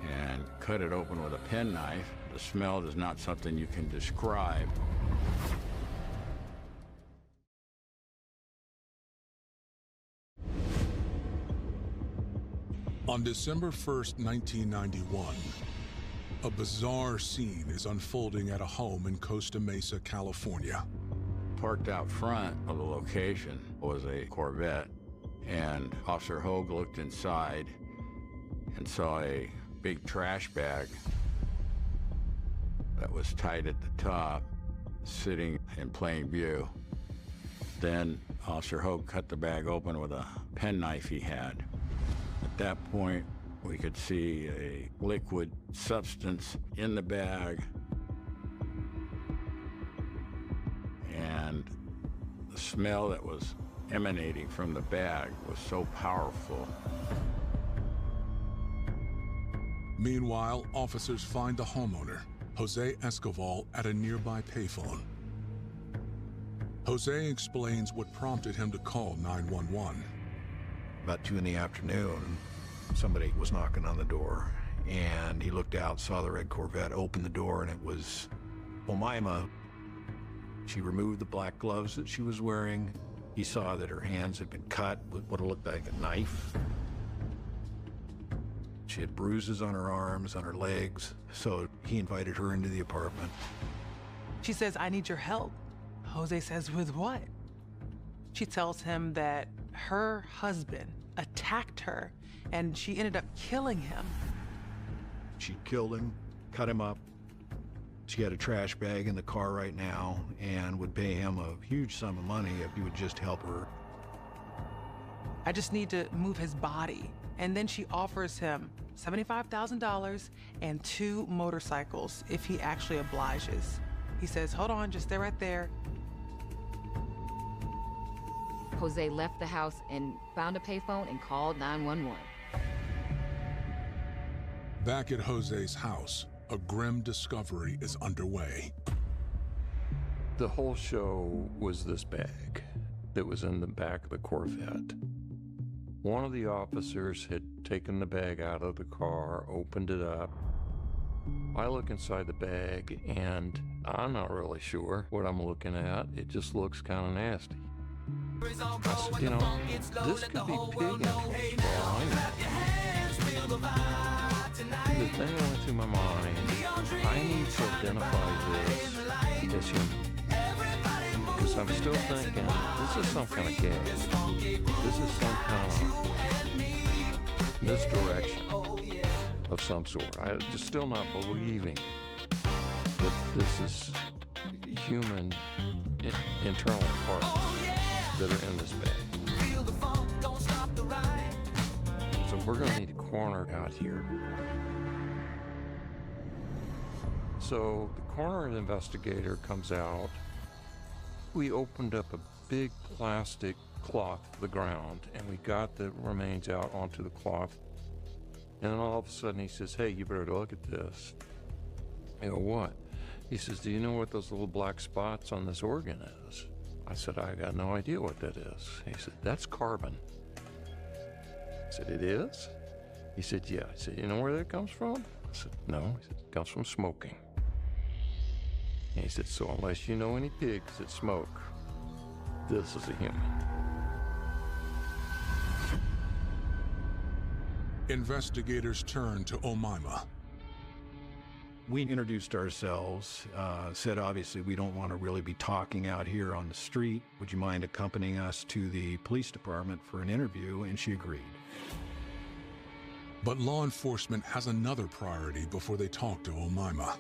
and cut it open with a penknife. The smell is not something you can describe. On December 1st, 1991, a bizarre scene is unfolding at a home in Costa Mesa, California. Parked out front of the location was a Corvette, and Officer Hogue looked inside and saw a big trash bag that was tied at the top, sitting in plain view. Then Officer Hogue cut the bag open with a penknife he had. At that point, we could see a liquid substance in the bag, and the smell that was emanating from the bag was so powerful. Meanwhile, officers find the homeowner, Jose Escoval, at a nearby payphone. Jose explains what prompted him to call 911. About 2 in the afternoon, somebody was knocking on the door, and he looked out, saw the red Corvette, opened the door, and it was Omima. She removed the black gloves that she was wearing. He saw that her hands had been cut with what looked like a knife. She had bruises on her arms, on her legs, so he invited her into the apartment. She says, "I need your help." Jose says, "With what?" She tells him that her husband attacked her and she ended up killing him. She killed him, cut him up. She had a trash bag in the car right now and would pay him a huge sum of money if he would just help her. "I just need to move his body." And then she offers him $75,000 and 2 motorcycles if he actually obliges. He says, "Hold on, just stay right there." Jose left the house and found a payphone and called 911. Back at Jose's house, a grim discovery is underway. The whole show was this bag that was in the back of the Corvette. One of the officers had taken the bag out of the car, opened it up. I look inside the bag, and I'm not really sure what I'm looking at. It just looks kind of nasty. I said, you know, this could be pig entrails for all I know. The thing that went through my mind, I need to identify this as human. Because I'm still thinking, this is some kind of gag. This is some kind of misdirection of some sort. I'm just still not believing that this is human internal parts that are in this bag. So we're going to need a coroner out here. So the coroner investigator comes out. We opened up a big plastic cloth to the ground, and we got the remains out onto the cloth. And then all of a sudden he says, "Hey, you better look at this." I go, "What?" He says, "Do you know what those little black spots on this organ is?" I said, I got no idea what that is. He said, that's carbon. I said, it is? He said, yeah. I said, you know where that comes from? I said, no. He said, it comes from smoking. And he said, so unless you know any pigs that smoke, this is a human. Investigators turn to Omaima. We introduced ourselves, said obviously we don't want to really be talking out here on the street. Would you mind accompanying us to the police department for an interview? And she agreed. But law enforcement has another priority before they talk to Omaima.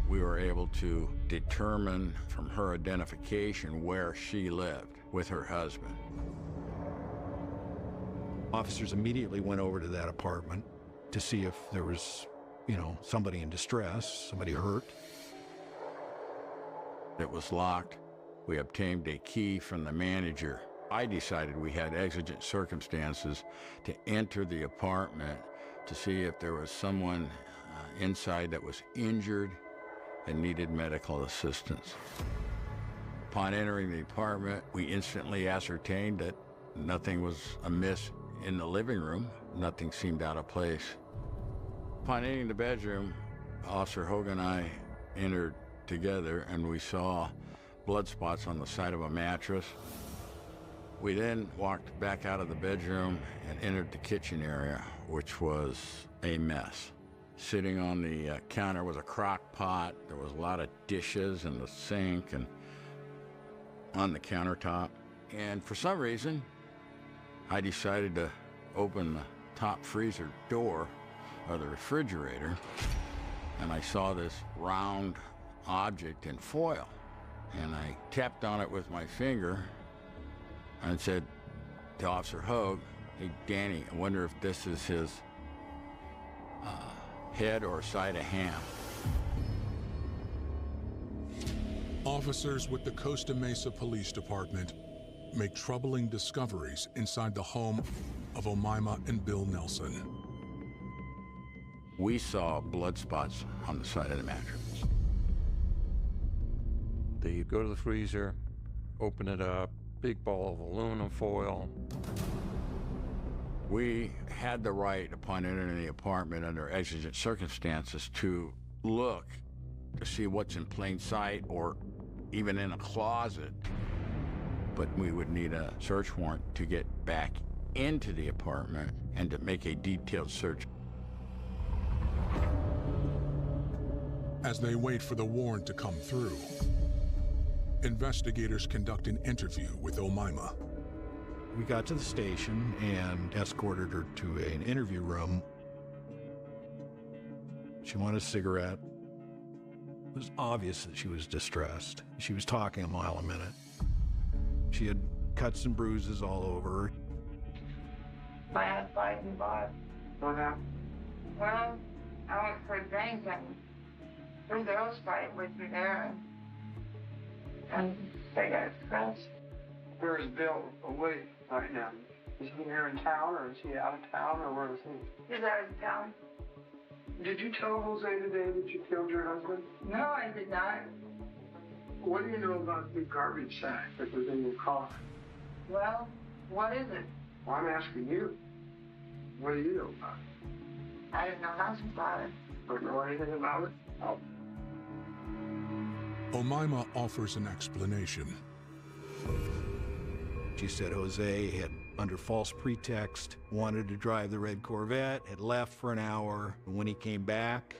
We were able to determine from her identification where she lived with her husband. Officers immediately went over to that apartment to see if there was, somebody in distress, somebody hurt. It was locked. We obtained a key from the manager. I decided we had exigent circumstances to enter the apartment to see if there was someone inside that was injured and needed medical assistance. Upon entering the apartment, we instantly ascertained that nothing was amiss in the living room. Nothing seemed out of place. Upon entering the bedroom, Officer Hogan and I entered together and we saw blood spots on the side of a mattress. We then walked back out of the bedroom and entered the kitchen area, which was a mess. Sitting on the counter was a crock pot. There was a lot of dishes in the sink and on the countertop. And for some reason, I decided to open the top freezer door of the refrigerator, and I saw this round object in foil. And I tapped on it with my finger and said to Officer Hogue, hey, Danny, I wonder if this is his head or side of ham. Officers with the Costa Mesa Police Department make troubling discoveries inside the home of Omaima and Bill Nelson. We saw blood spots on the side of the mattress. They go to the freezer, open it up, big ball of aluminum foil. We had the right, upon entering the apartment under exigent circumstances, to look to see what's in plain sight or even in a closet. But we would need a search warrant to get back into the apartment and to make a detailed search. As they wait for the warrant to come through, investigators conduct an interview with Omaima. We got to the station and escorted her to an interview room. She wanted a cigarette. It was obvious that she was distressed. She was talking a mile a minute. She had cuts and bruises all over her. I had fighting blood. What happened? Well, I went for a drink and three girls fight with me there, and they got scratched. Where is Bill away right now? Is he here in town, or is he out of town, or where is he? He's out of town. Did you tell Jose today that you killed your husband? No, I did not. What do you know about the garbage sack that was in your car? Well, what is it? Well, I'm asking you. What do you know about it? I didn't know nothing about it. Don't know anything about it? Oh. Omaima offers an explanation. She said Jose had, under false pretext, wanted to drive the red Corvette, had left for an hour, and when he came back,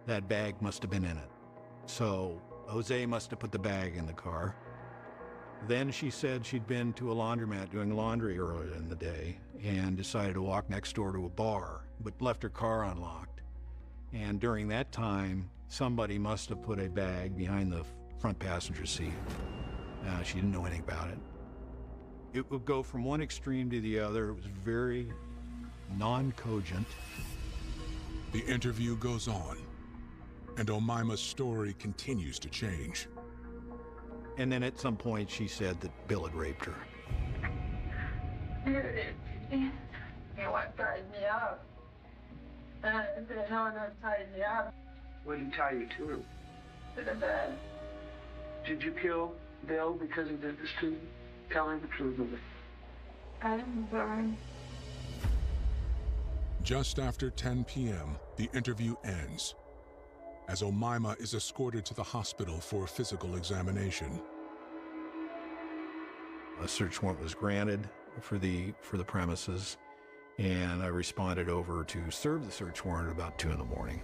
that bag must have been in it. So Jose must have put the bag in the car. Then she said she'd been to a laundromat doing laundry earlier in the day and decided to walk next door to a bar, but left her car unlocked. And during that time, somebody must have put a bag behind the front passenger seat. She didn't know anything about it. It would go from one extreme to the other. It was very non-cogent. The interview goes on, and Omaima's story continues to change. And then at some point she said that Bill had raped her. He what tied me up. And then no one tied me up. What did he tie you to? To the bed. Did you kill Bill because he did this to you? Tell him the truth of it. I didn't burn. Just after 10 p.m., the interview ends, as Omaima is escorted to the hospital for a physical examination. A search warrant was granted for the premises, and I responded over to serve the search warrant at about 2 in the morning.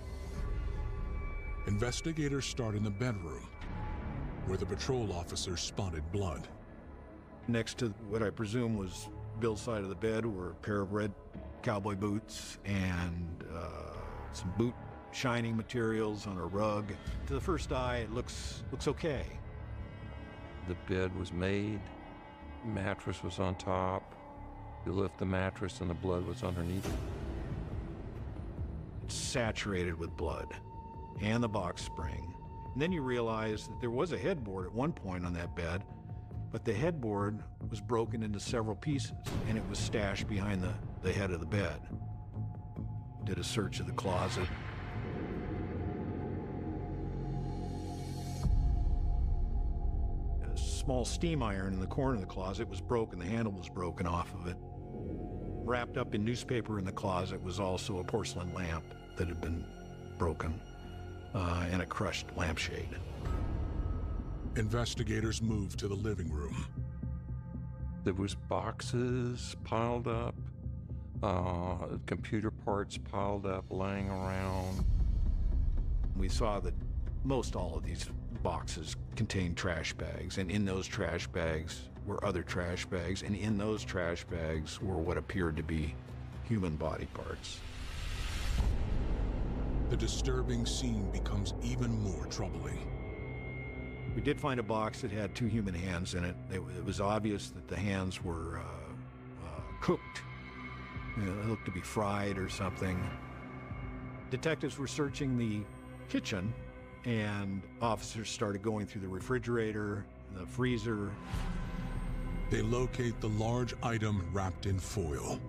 Investigators start in the bedroom, where the patrol officer spotted blood. Next to what I presume was Bill's side of the bed were a pair of red cowboy boots and some boot shining materials on a rug. To the first eye, it looks okay. The bed was made, mattress was on top. You lift the mattress and the blood was underneath it. It's saturated with blood and the box spring. And then you realize that there was a headboard at one point on that bed, but the headboard was broken into several pieces and it was stashed behind the head of the bed. Did a search of the closet. A small steam iron in the corner of the closet was broken. The handle was broken off of it. Wrapped up in newspaper in the closet was also a porcelain lamp that had been broken and a crushed lampshade. Investigators moved to the living room. There was boxes piled up, computer parts piled up, laying around. We saw that most all of these boxes contained trash bags, and in those trash bags were other trash bags, and in those trash bags were what appeared to be human body parts. The disturbing scene becomes even more troubling. We did find a box that had 2 human hands in it. It was obvious that the hands were cooked. You know, they looked to be fried or something. Detectives were searching the kitchen, and officers started going through the refrigerator, the freezer. They locate the large item wrapped in foil.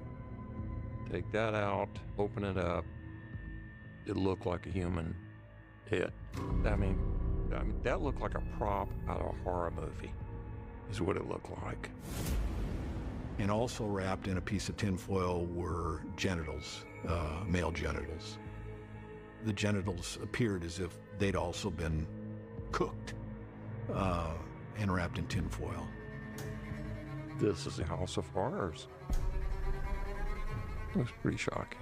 Take that out, open it up. It looked like a human head. I mean, that looked like a prop out of a horror movie, is what it looked like. And also wrapped in a piece of tinfoil were genitals, male genitals. The genitals appeared as if they'd also been cooked and wrapped in tinfoil. This is a house of horrors. It was pretty shocking.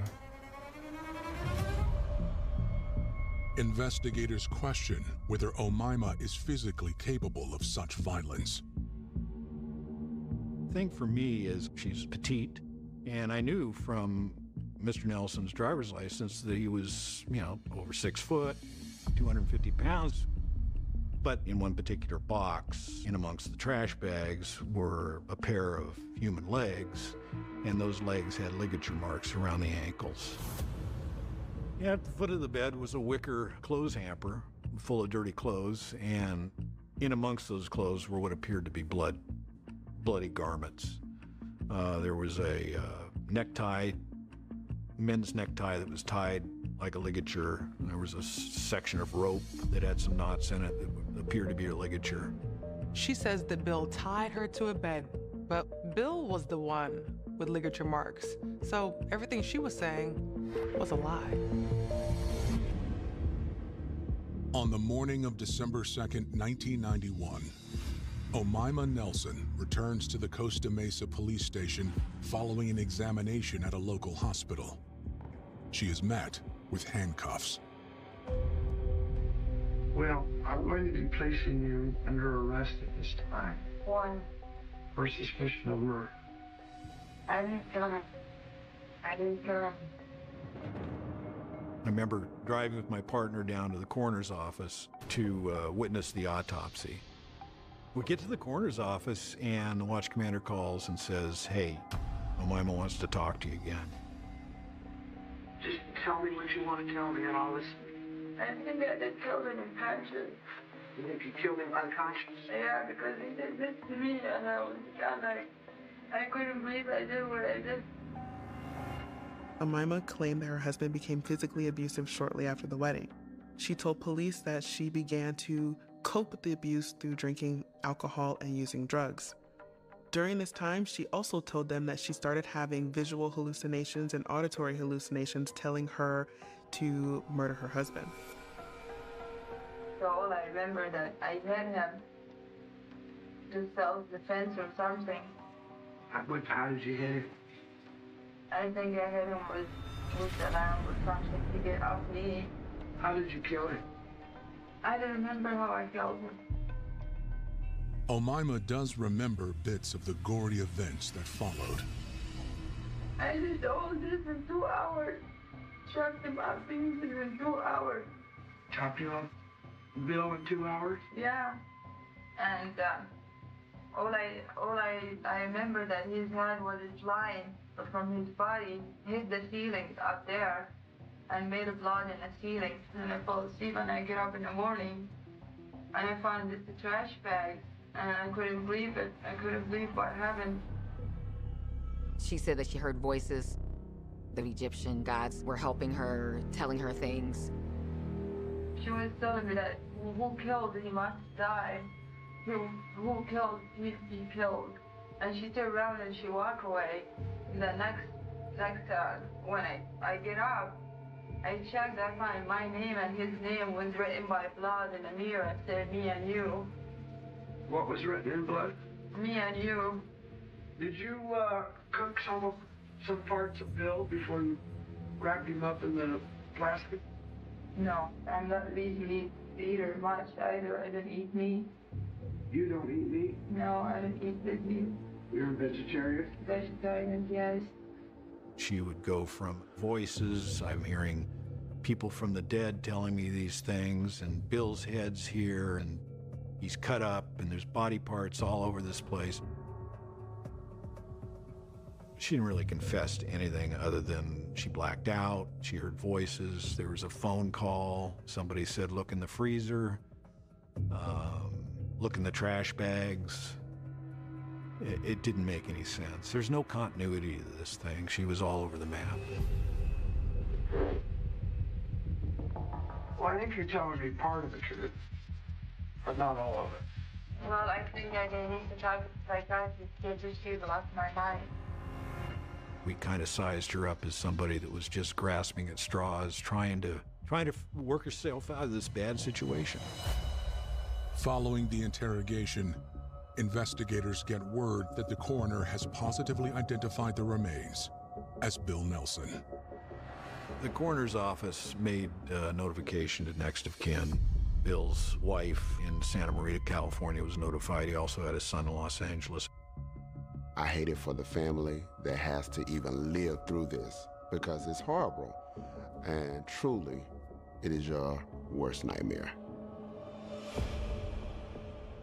Investigators question whether Omaima is physically capable of such violence. The thing for me is she's petite, and I knew from Mr. Nelson's driver's license that he was, over 6 foot, 250 pounds. But in one particular box, in amongst the trash bags, were a pair of human legs, and those legs had ligature marks around the ankles. At the foot of the bed was a wicker clothes hamper full of dirty clothes, and in amongst those clothes were what appeared to be bloody garments. There was a necktie, men's necktie that was tied like a ligature. There was a section of rope that had some knots in it that appeared to be a ligature. She says that Bill tied her to a bed, but Bill was the one with ligature marks. So everything she was saying was a lie. On the morning of December 2nd, 1991, Omaima Nelson returns to the Costa Mesa police station following an examination at a local hospital. She is met with handcuffs. Well, I'm going to be placing you under arrest at this time. Why? For suspicion of murder. I didn't kill him. I remember driving with my partner down to the coroner's office to witness the autopsy. We get to the coroner's office and the watch commander calls and says, "Hey, Omaima wants to talk to you again." Just tell me what you want to tell me and I'll listen. I think I did kill him unconscious. You think you killed him unconscious? Yeah, because he did this to me and I couldn't believe I did what I did. Omaima claimed that her husband became physically abusive shortly after the wedding. She told police that she began to cope with the abuse through drinking alcohol, and using drugs. During this time, she also told them that she started having visual hallucinations and auditory hallucinations telling her to murder her husband. So all I remember that I hit him to self-defense or something. How did you hit him? I think I hit him with an arm or something to get off me. How did you kill him? I don't remember how I killed him. Omaima does remember bits of the gory events that followed. I did all this in 2 hours. Chopped him up pieces in 2 hours. Chopped you up, Bill, in 2 hours? Yeah. And all I remember that his head was flying from his body, hit the ceiling up there, and made a blood in the ceiling. And I fall asleep and I get up in the morning and I found the trash bag and I couldn't believe it. I couldn't believe what happened. She said that she heard voices. The Egyptian gods were helping her, telling her things. She was telling me that who killed, he must die. Who killed, needs to be killed. And she turned around and she walked away. And the next when I get up, I checked, I find my name and his name was written by blood in the mirror. It said, me and you. What was written in blood? Me and you. Did you cook some parts of Bill before you wrapped him up in the plastic? No, I'm not eating eater much either. I don't eat meat. You don't eat meat? No, I don't eat big meat. You're a vegetarian? Vegetarian, yes. She would go from voices, I'm hearing people from the dead telling me these things, and Bill's head's here, and he's cut up, and there's body parts all over this place. She didn't really confess to anything other than she blacked out, she heard voices, there was a phone call, somebody said, look in the freezer, look in the trash bags. It didn't make any sense. There's no continuity to this thing. She was all over the map. Well, I think you're telling me part of the truth, but not all of it. Well, I think I need to talk to the psychiatrist to just see the lost my mind. We kind of sized her up as somebody that was just grasping at straws, trying to work herself out of this bad situation. Following the interrogation, investigators get word that the coroner has positively identified the remains as Bill Nelson. The coroner's office made a notification to next of kin. Bill's wife in Santa Maria, California was notified. He also had a son in Los Angeles. I hate it for the family that has to even live through this because it's horrible. And truly, it is your worst nightmare.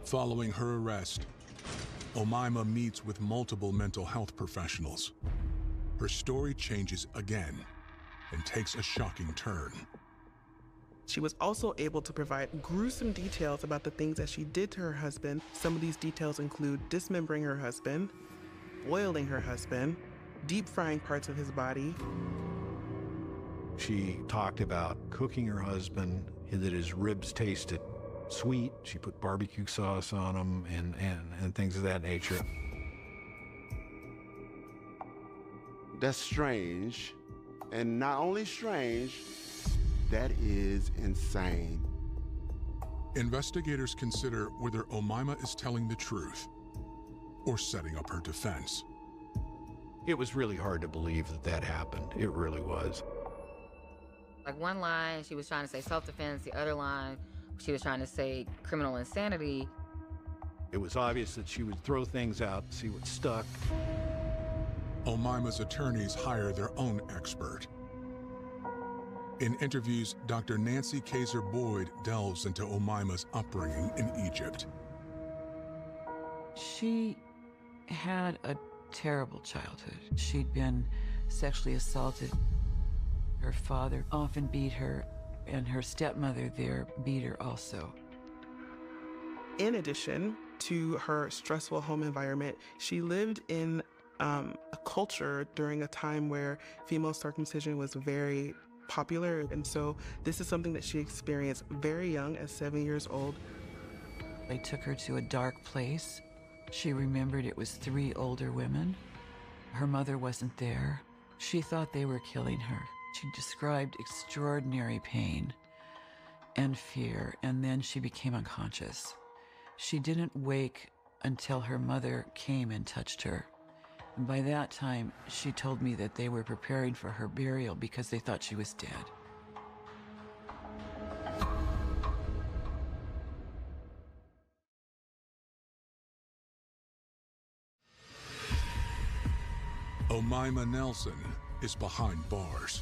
Following her arrest, Omaima meets with multiple mental health professionals. Her story changes again and takes a shocking turn. She was also able to provide gruesome details about the things that she did to her husband. Some of these details include dismembering her husband, boiling her husband, deep frying parts of his body. She talked about cooking her husband, that his ribs tasted sweet. She put barbecue sauce on them and things of that nature. That's strange. And not only strange, that is insane. Investigators consider whether Omaima is telling the truth or setting up her defense. It was really hard to believe that happened. It really was. Like one line, she was trying to say self-defense. The other line, she was trying to say criminal insanity. It was obvious that she would throw things out, see what stuck. Omaima's attorneys hire their own expert. In interviews, Dr. Nancy Kaiser-Boyd delves into Omaima's upbringing in Egypt. She had a terrible childhood. She'd been sexually assaulted. Her father often beat her, and her stepmother there beat her also. In addition to her stressful home environment, she lived in a culture during a time where female circumcision was very popular. And so this is something that she experienced very young, at 7 years old. They took her to a dark place. She remembered it was 3 older women. Her mother wasn't there. She thought they were killing her. She described extraordinary pain and fear, and then she became unconscious. She didn't wake until her mother came and touched her. And by that time, she told me that they were preparing for her burial because they thought she was dead. Omaima Nelson is behind bars,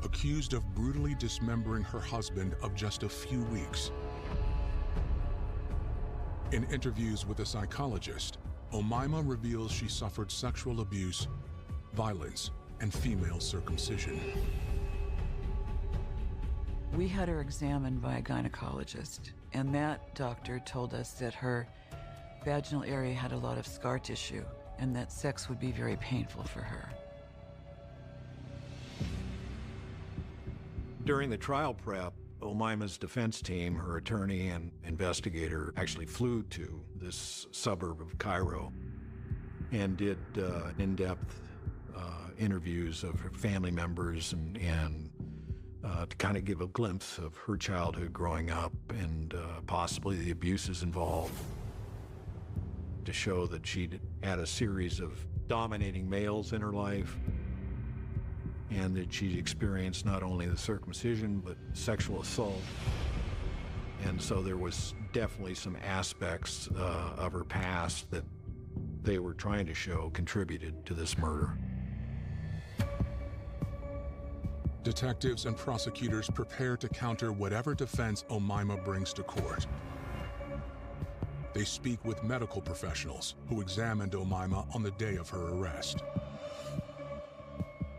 accused of brutally dismembering her husband of just a few weeks. In interviews with a psychologist, Omaima reveals she suffered sexual abuse, violence, and female circumcision. We had her examined by a gynecologist, and that doctor told us that her vaginal area had a lot of scar tissue and that sex would be very painful for her. During the trial prep, Omaima's defense team, her attorney and investigator, actually flew to this suburb of Cairo and did in-depth interviews of her family members and to kind of give a glimpse of her childhood growing up and possibly the abuses involved, to show that she'd had a series of dominating males in her life and that she'd experienced not only the circumcision, but sexual assault. And so there was definitely some aspects of her past that they were trying to show contributed to this murder. Detectives and prosecutors prepare to counter whatever defense Omaima brings to court. They speak with medical professionals who examined Omaima on the day of her arrest.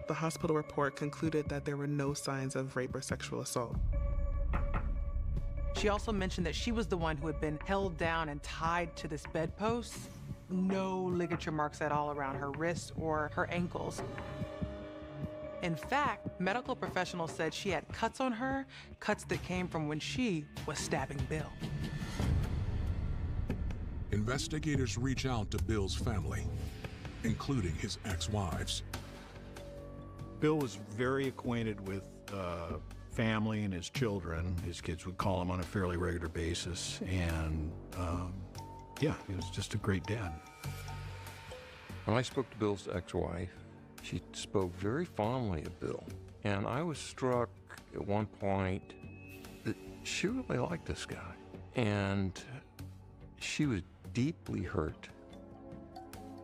The hospital report concluded that there were no signs of rape or sexual assault. She also mentioned that she was the one who had been held down and tied to this bedpost. No ligature marks at all around her wrists or her ankles. In fact, medical professionals said she had cuts on her, cuts that came from when she was stabbing Bill. Investigators reach out to Bill's family, including his ex-wives. Bill was very acquainted with family and his children. His kids would call him on a fairly regular basis, and yeah, he was just a great dad. When I spoke to Bill's ex-wife, she spoke very fondly of Bill, and I was struck at one point that she really liked this guy, and she was deeply hurt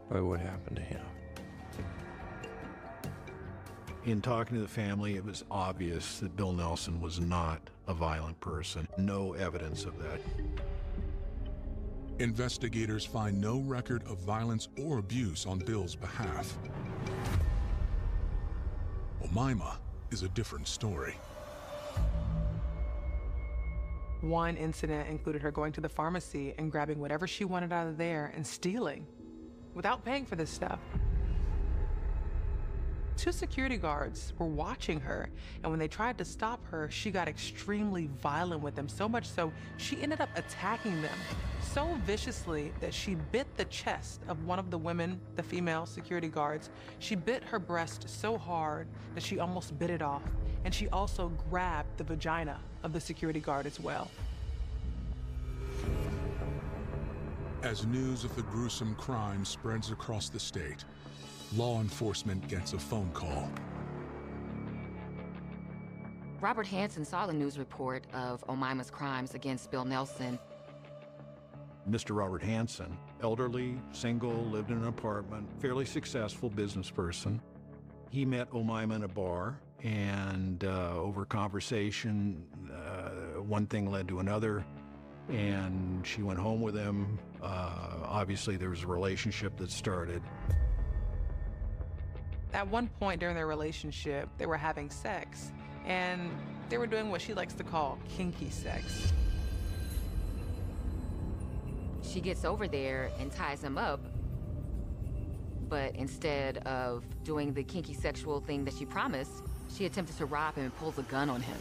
by what happened to him. In talking to the family, it was obvious that Bill Nelson was not a violent person. No evidence of that. Investigators find no record of violence or abuse on Bill's behalf. Omaima is a different story. One incident included her going to the pharmacy and grabbing whatever she wanted out of there and stealing without paying for this stuff. 2 security guards were watching her, and when they tried to stop her, she got extremely violent with them, so much so she ended up attacking them so viciously that she bit the chest of one of the women, the female security guards. She bit her breast so hard that she almost bit it off, and she also grabbed the vagina of the security guard as well. As news of the gruesome crime spreads across the state, law enforcement gets a phone call. Robert Hansen saw the news report of Omaima's crimes against Bill Nelson. Mr. Robert Hansen, elderly, single, lived in an apartment, fairly successful business person. He met Omaima in a bar, and over conversation, one thing led to another, and she went home with him. Obviously, there was a relationship that started. At one point during their relationship, they were having sex, and they were doing what she likes to call kinky sex. She gets over there and ties him up, but instead of doing the kinky sexual thing that she promised, she attempted to rob him and pulls a gun on him.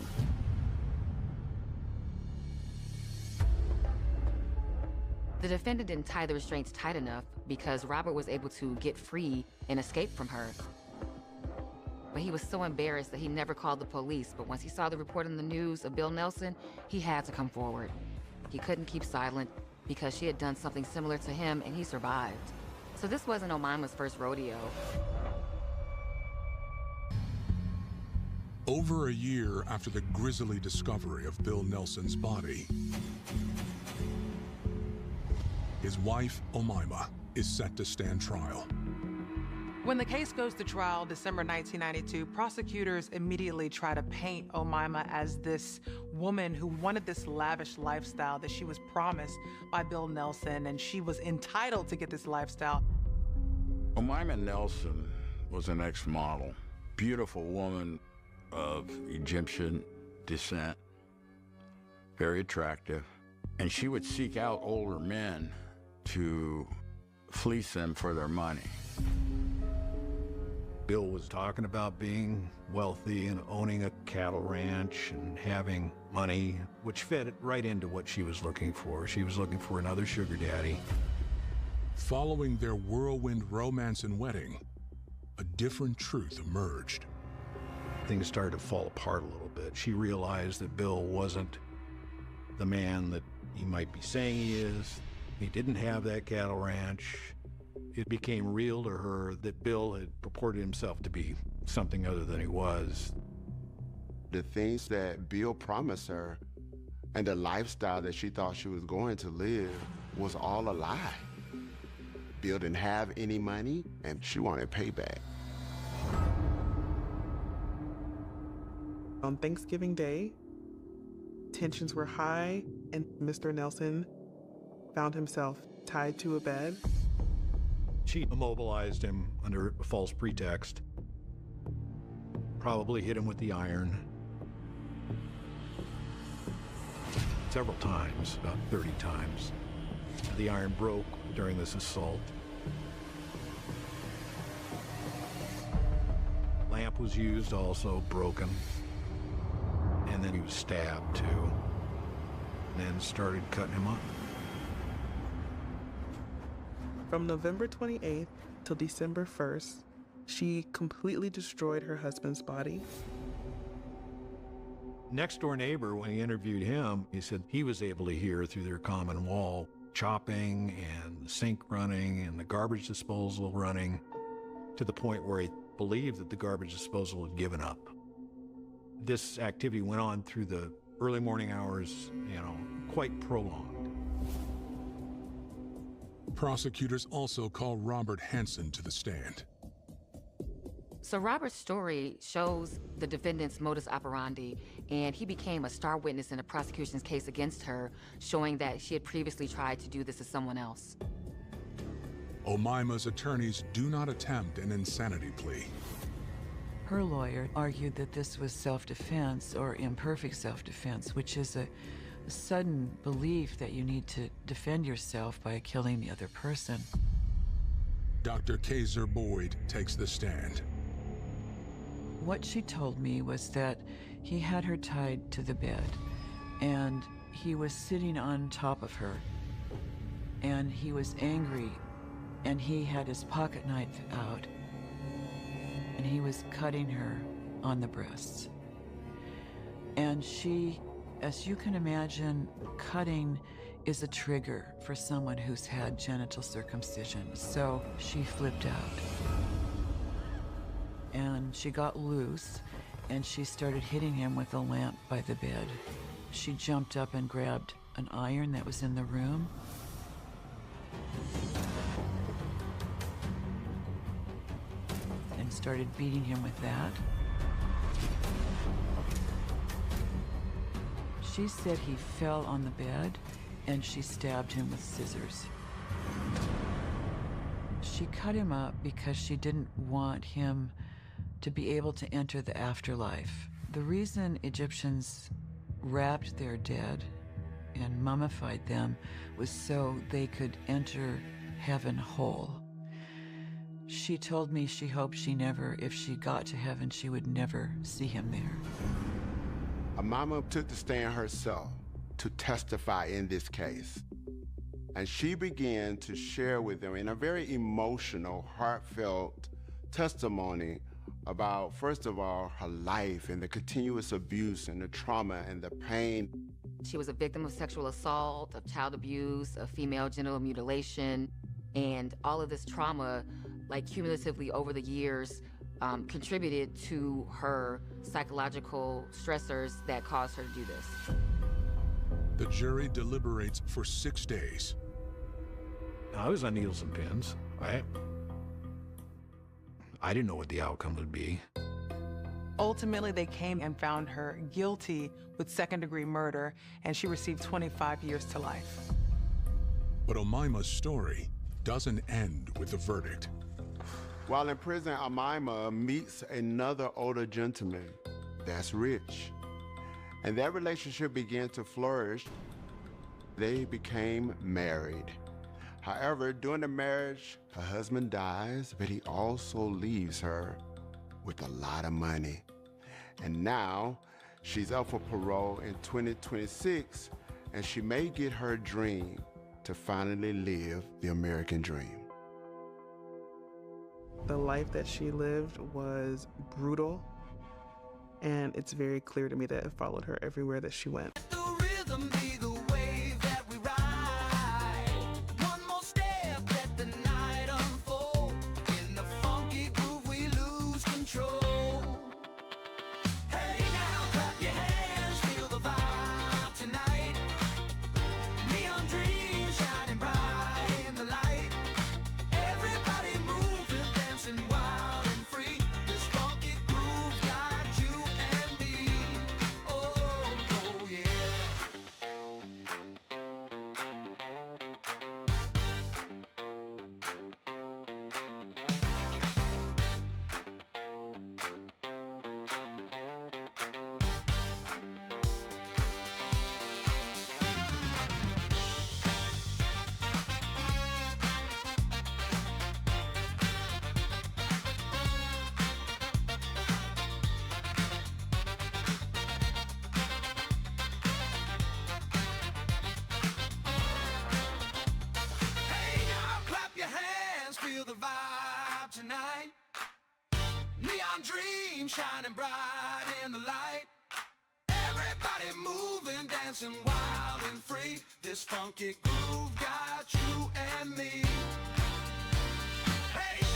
The defendant didn't tie the restraints tight enough because Robert was able to get free and escape from her. But he was so embarrassed that he never called the police. But once he saw the report on the news of Bill Nelson, he had to come forward. He couldn't keep silent because she had done something similar to him and he survived. So this wasn't Omaima's first rodeo. Over a year after the grisly discovery of Bill Nelson's body, his wife, Omaima, is set to stand trial. When the case goes to trial, December 1992, prosecutors immediately try to paint Omaima as this woman who wanted this lavish lifestyle that she was promised by Bill Nelson, and she was entitled to get this lifestyle. Omaima Nelson was an ex-model, beautiful woman of Egyptian descent, very attractive, and she would seek out older men to fleece them for their money. Bill was talking about being wealthy and owning a cattle ranch and having money, which fit right into what she was looking for. She was looking for another sugar daddy. Following their whirlwind romance and wedding, a different truth emerged. Things started to fall apart a little bit. She realized that Bill wasn't the man that he might be saying he is. He didn't have that cattle ranch. It became real to her that Bill had purported himself to be something other than he was. The things that Bill promised her and the lifestyle that she thought she was going to live was all a lie. Bill didn't have any money, and she wanted payback. On Thanksgiving Day, tensions were high, and Mr. Nelson found himself tied to a bed. She immobilized him under a false pretext, probably hit him with the iron several times, about 30 times. The iron broke during this assault. Lamp was used, also broken. And then he was stabbed too, and then started cutting him up. From November 28th till December 1st, she completely destroyed her husband's body. Next door neighbor, when he interviewed him, he said he was able to hear through their common wall chopping and the sink running and the garbage disposal running, to the point where he believed that the garbage disposal had given up. This activity went on through the early morning hours, quite prolonged. Prosecutors also call Robert Hansen to the stand. So Robert's story shows the defendant's modus operandi, and he became a star witness in the prosecution's case against her, showing that she had previously tried to do this to someone else. Omaima's attorneys do not attempt an insanity plea. Her lawyer argued that this was self-defense or imperfect self-defense, which is a sudden belief that you need to defend yourself by killing the other person. Dr. Kaiser Boyd takes the stand. What she told me was that he had her tied to the bed, and he was sitting on top of her, and he was angry, and he had his pocket knife out, and he was cutting her on the breasts. And she, as you can imagine, cutting is a trigger for someone who's had genital circumcision. So she flipped out. And she got loose, and she started hitting him with a lamp by the bed. She jumped up and grabbed an iron that was in the room. And started beating him with that. She said he fell on the bed, and she stabbed him with scissors. She cut him up because she didn't want him to be able to enter the afterlife. The reason Egyptians wrapped their dead and mummified them was so they could enter heaven whole. She told me she hoped she never, if she got to heaven, she would never see him there. Omaima took the stand herself to testify in this case. And she began to share with them in a very emotional, heartfelt testimony about, first of all, her life and the continuous abuse and the trauma and the pain. She was a victim of sexual assault, of child abuse, of female genital mutilation, and all of this trauma, like cumulatively over the years, contributed to her psychological stressors that caused her to do this. The jury deliberates for 6 days. I was on needles and pins. I didn't know what the outcome would be. Ultimately, they came and found her guilty with second-degree murder, and she received 25 years to life. But Omima's story doesn't end with the verdict. While in prison, Amima meets another older gentleman that's rich. And that relationship began to flourish. They became married. However, during the marriage, her husband dies, but he also leaves her with a lot of money. And now she's up for parole in 2026, and she may get her dream to finally live the American dream. The life that she lived was brutal, and it's very clear to me that it followed her everywhere that she went. Dream shining bright in the light. Everybody moving, dancing wild and free. This funky groove got you and me. Hey.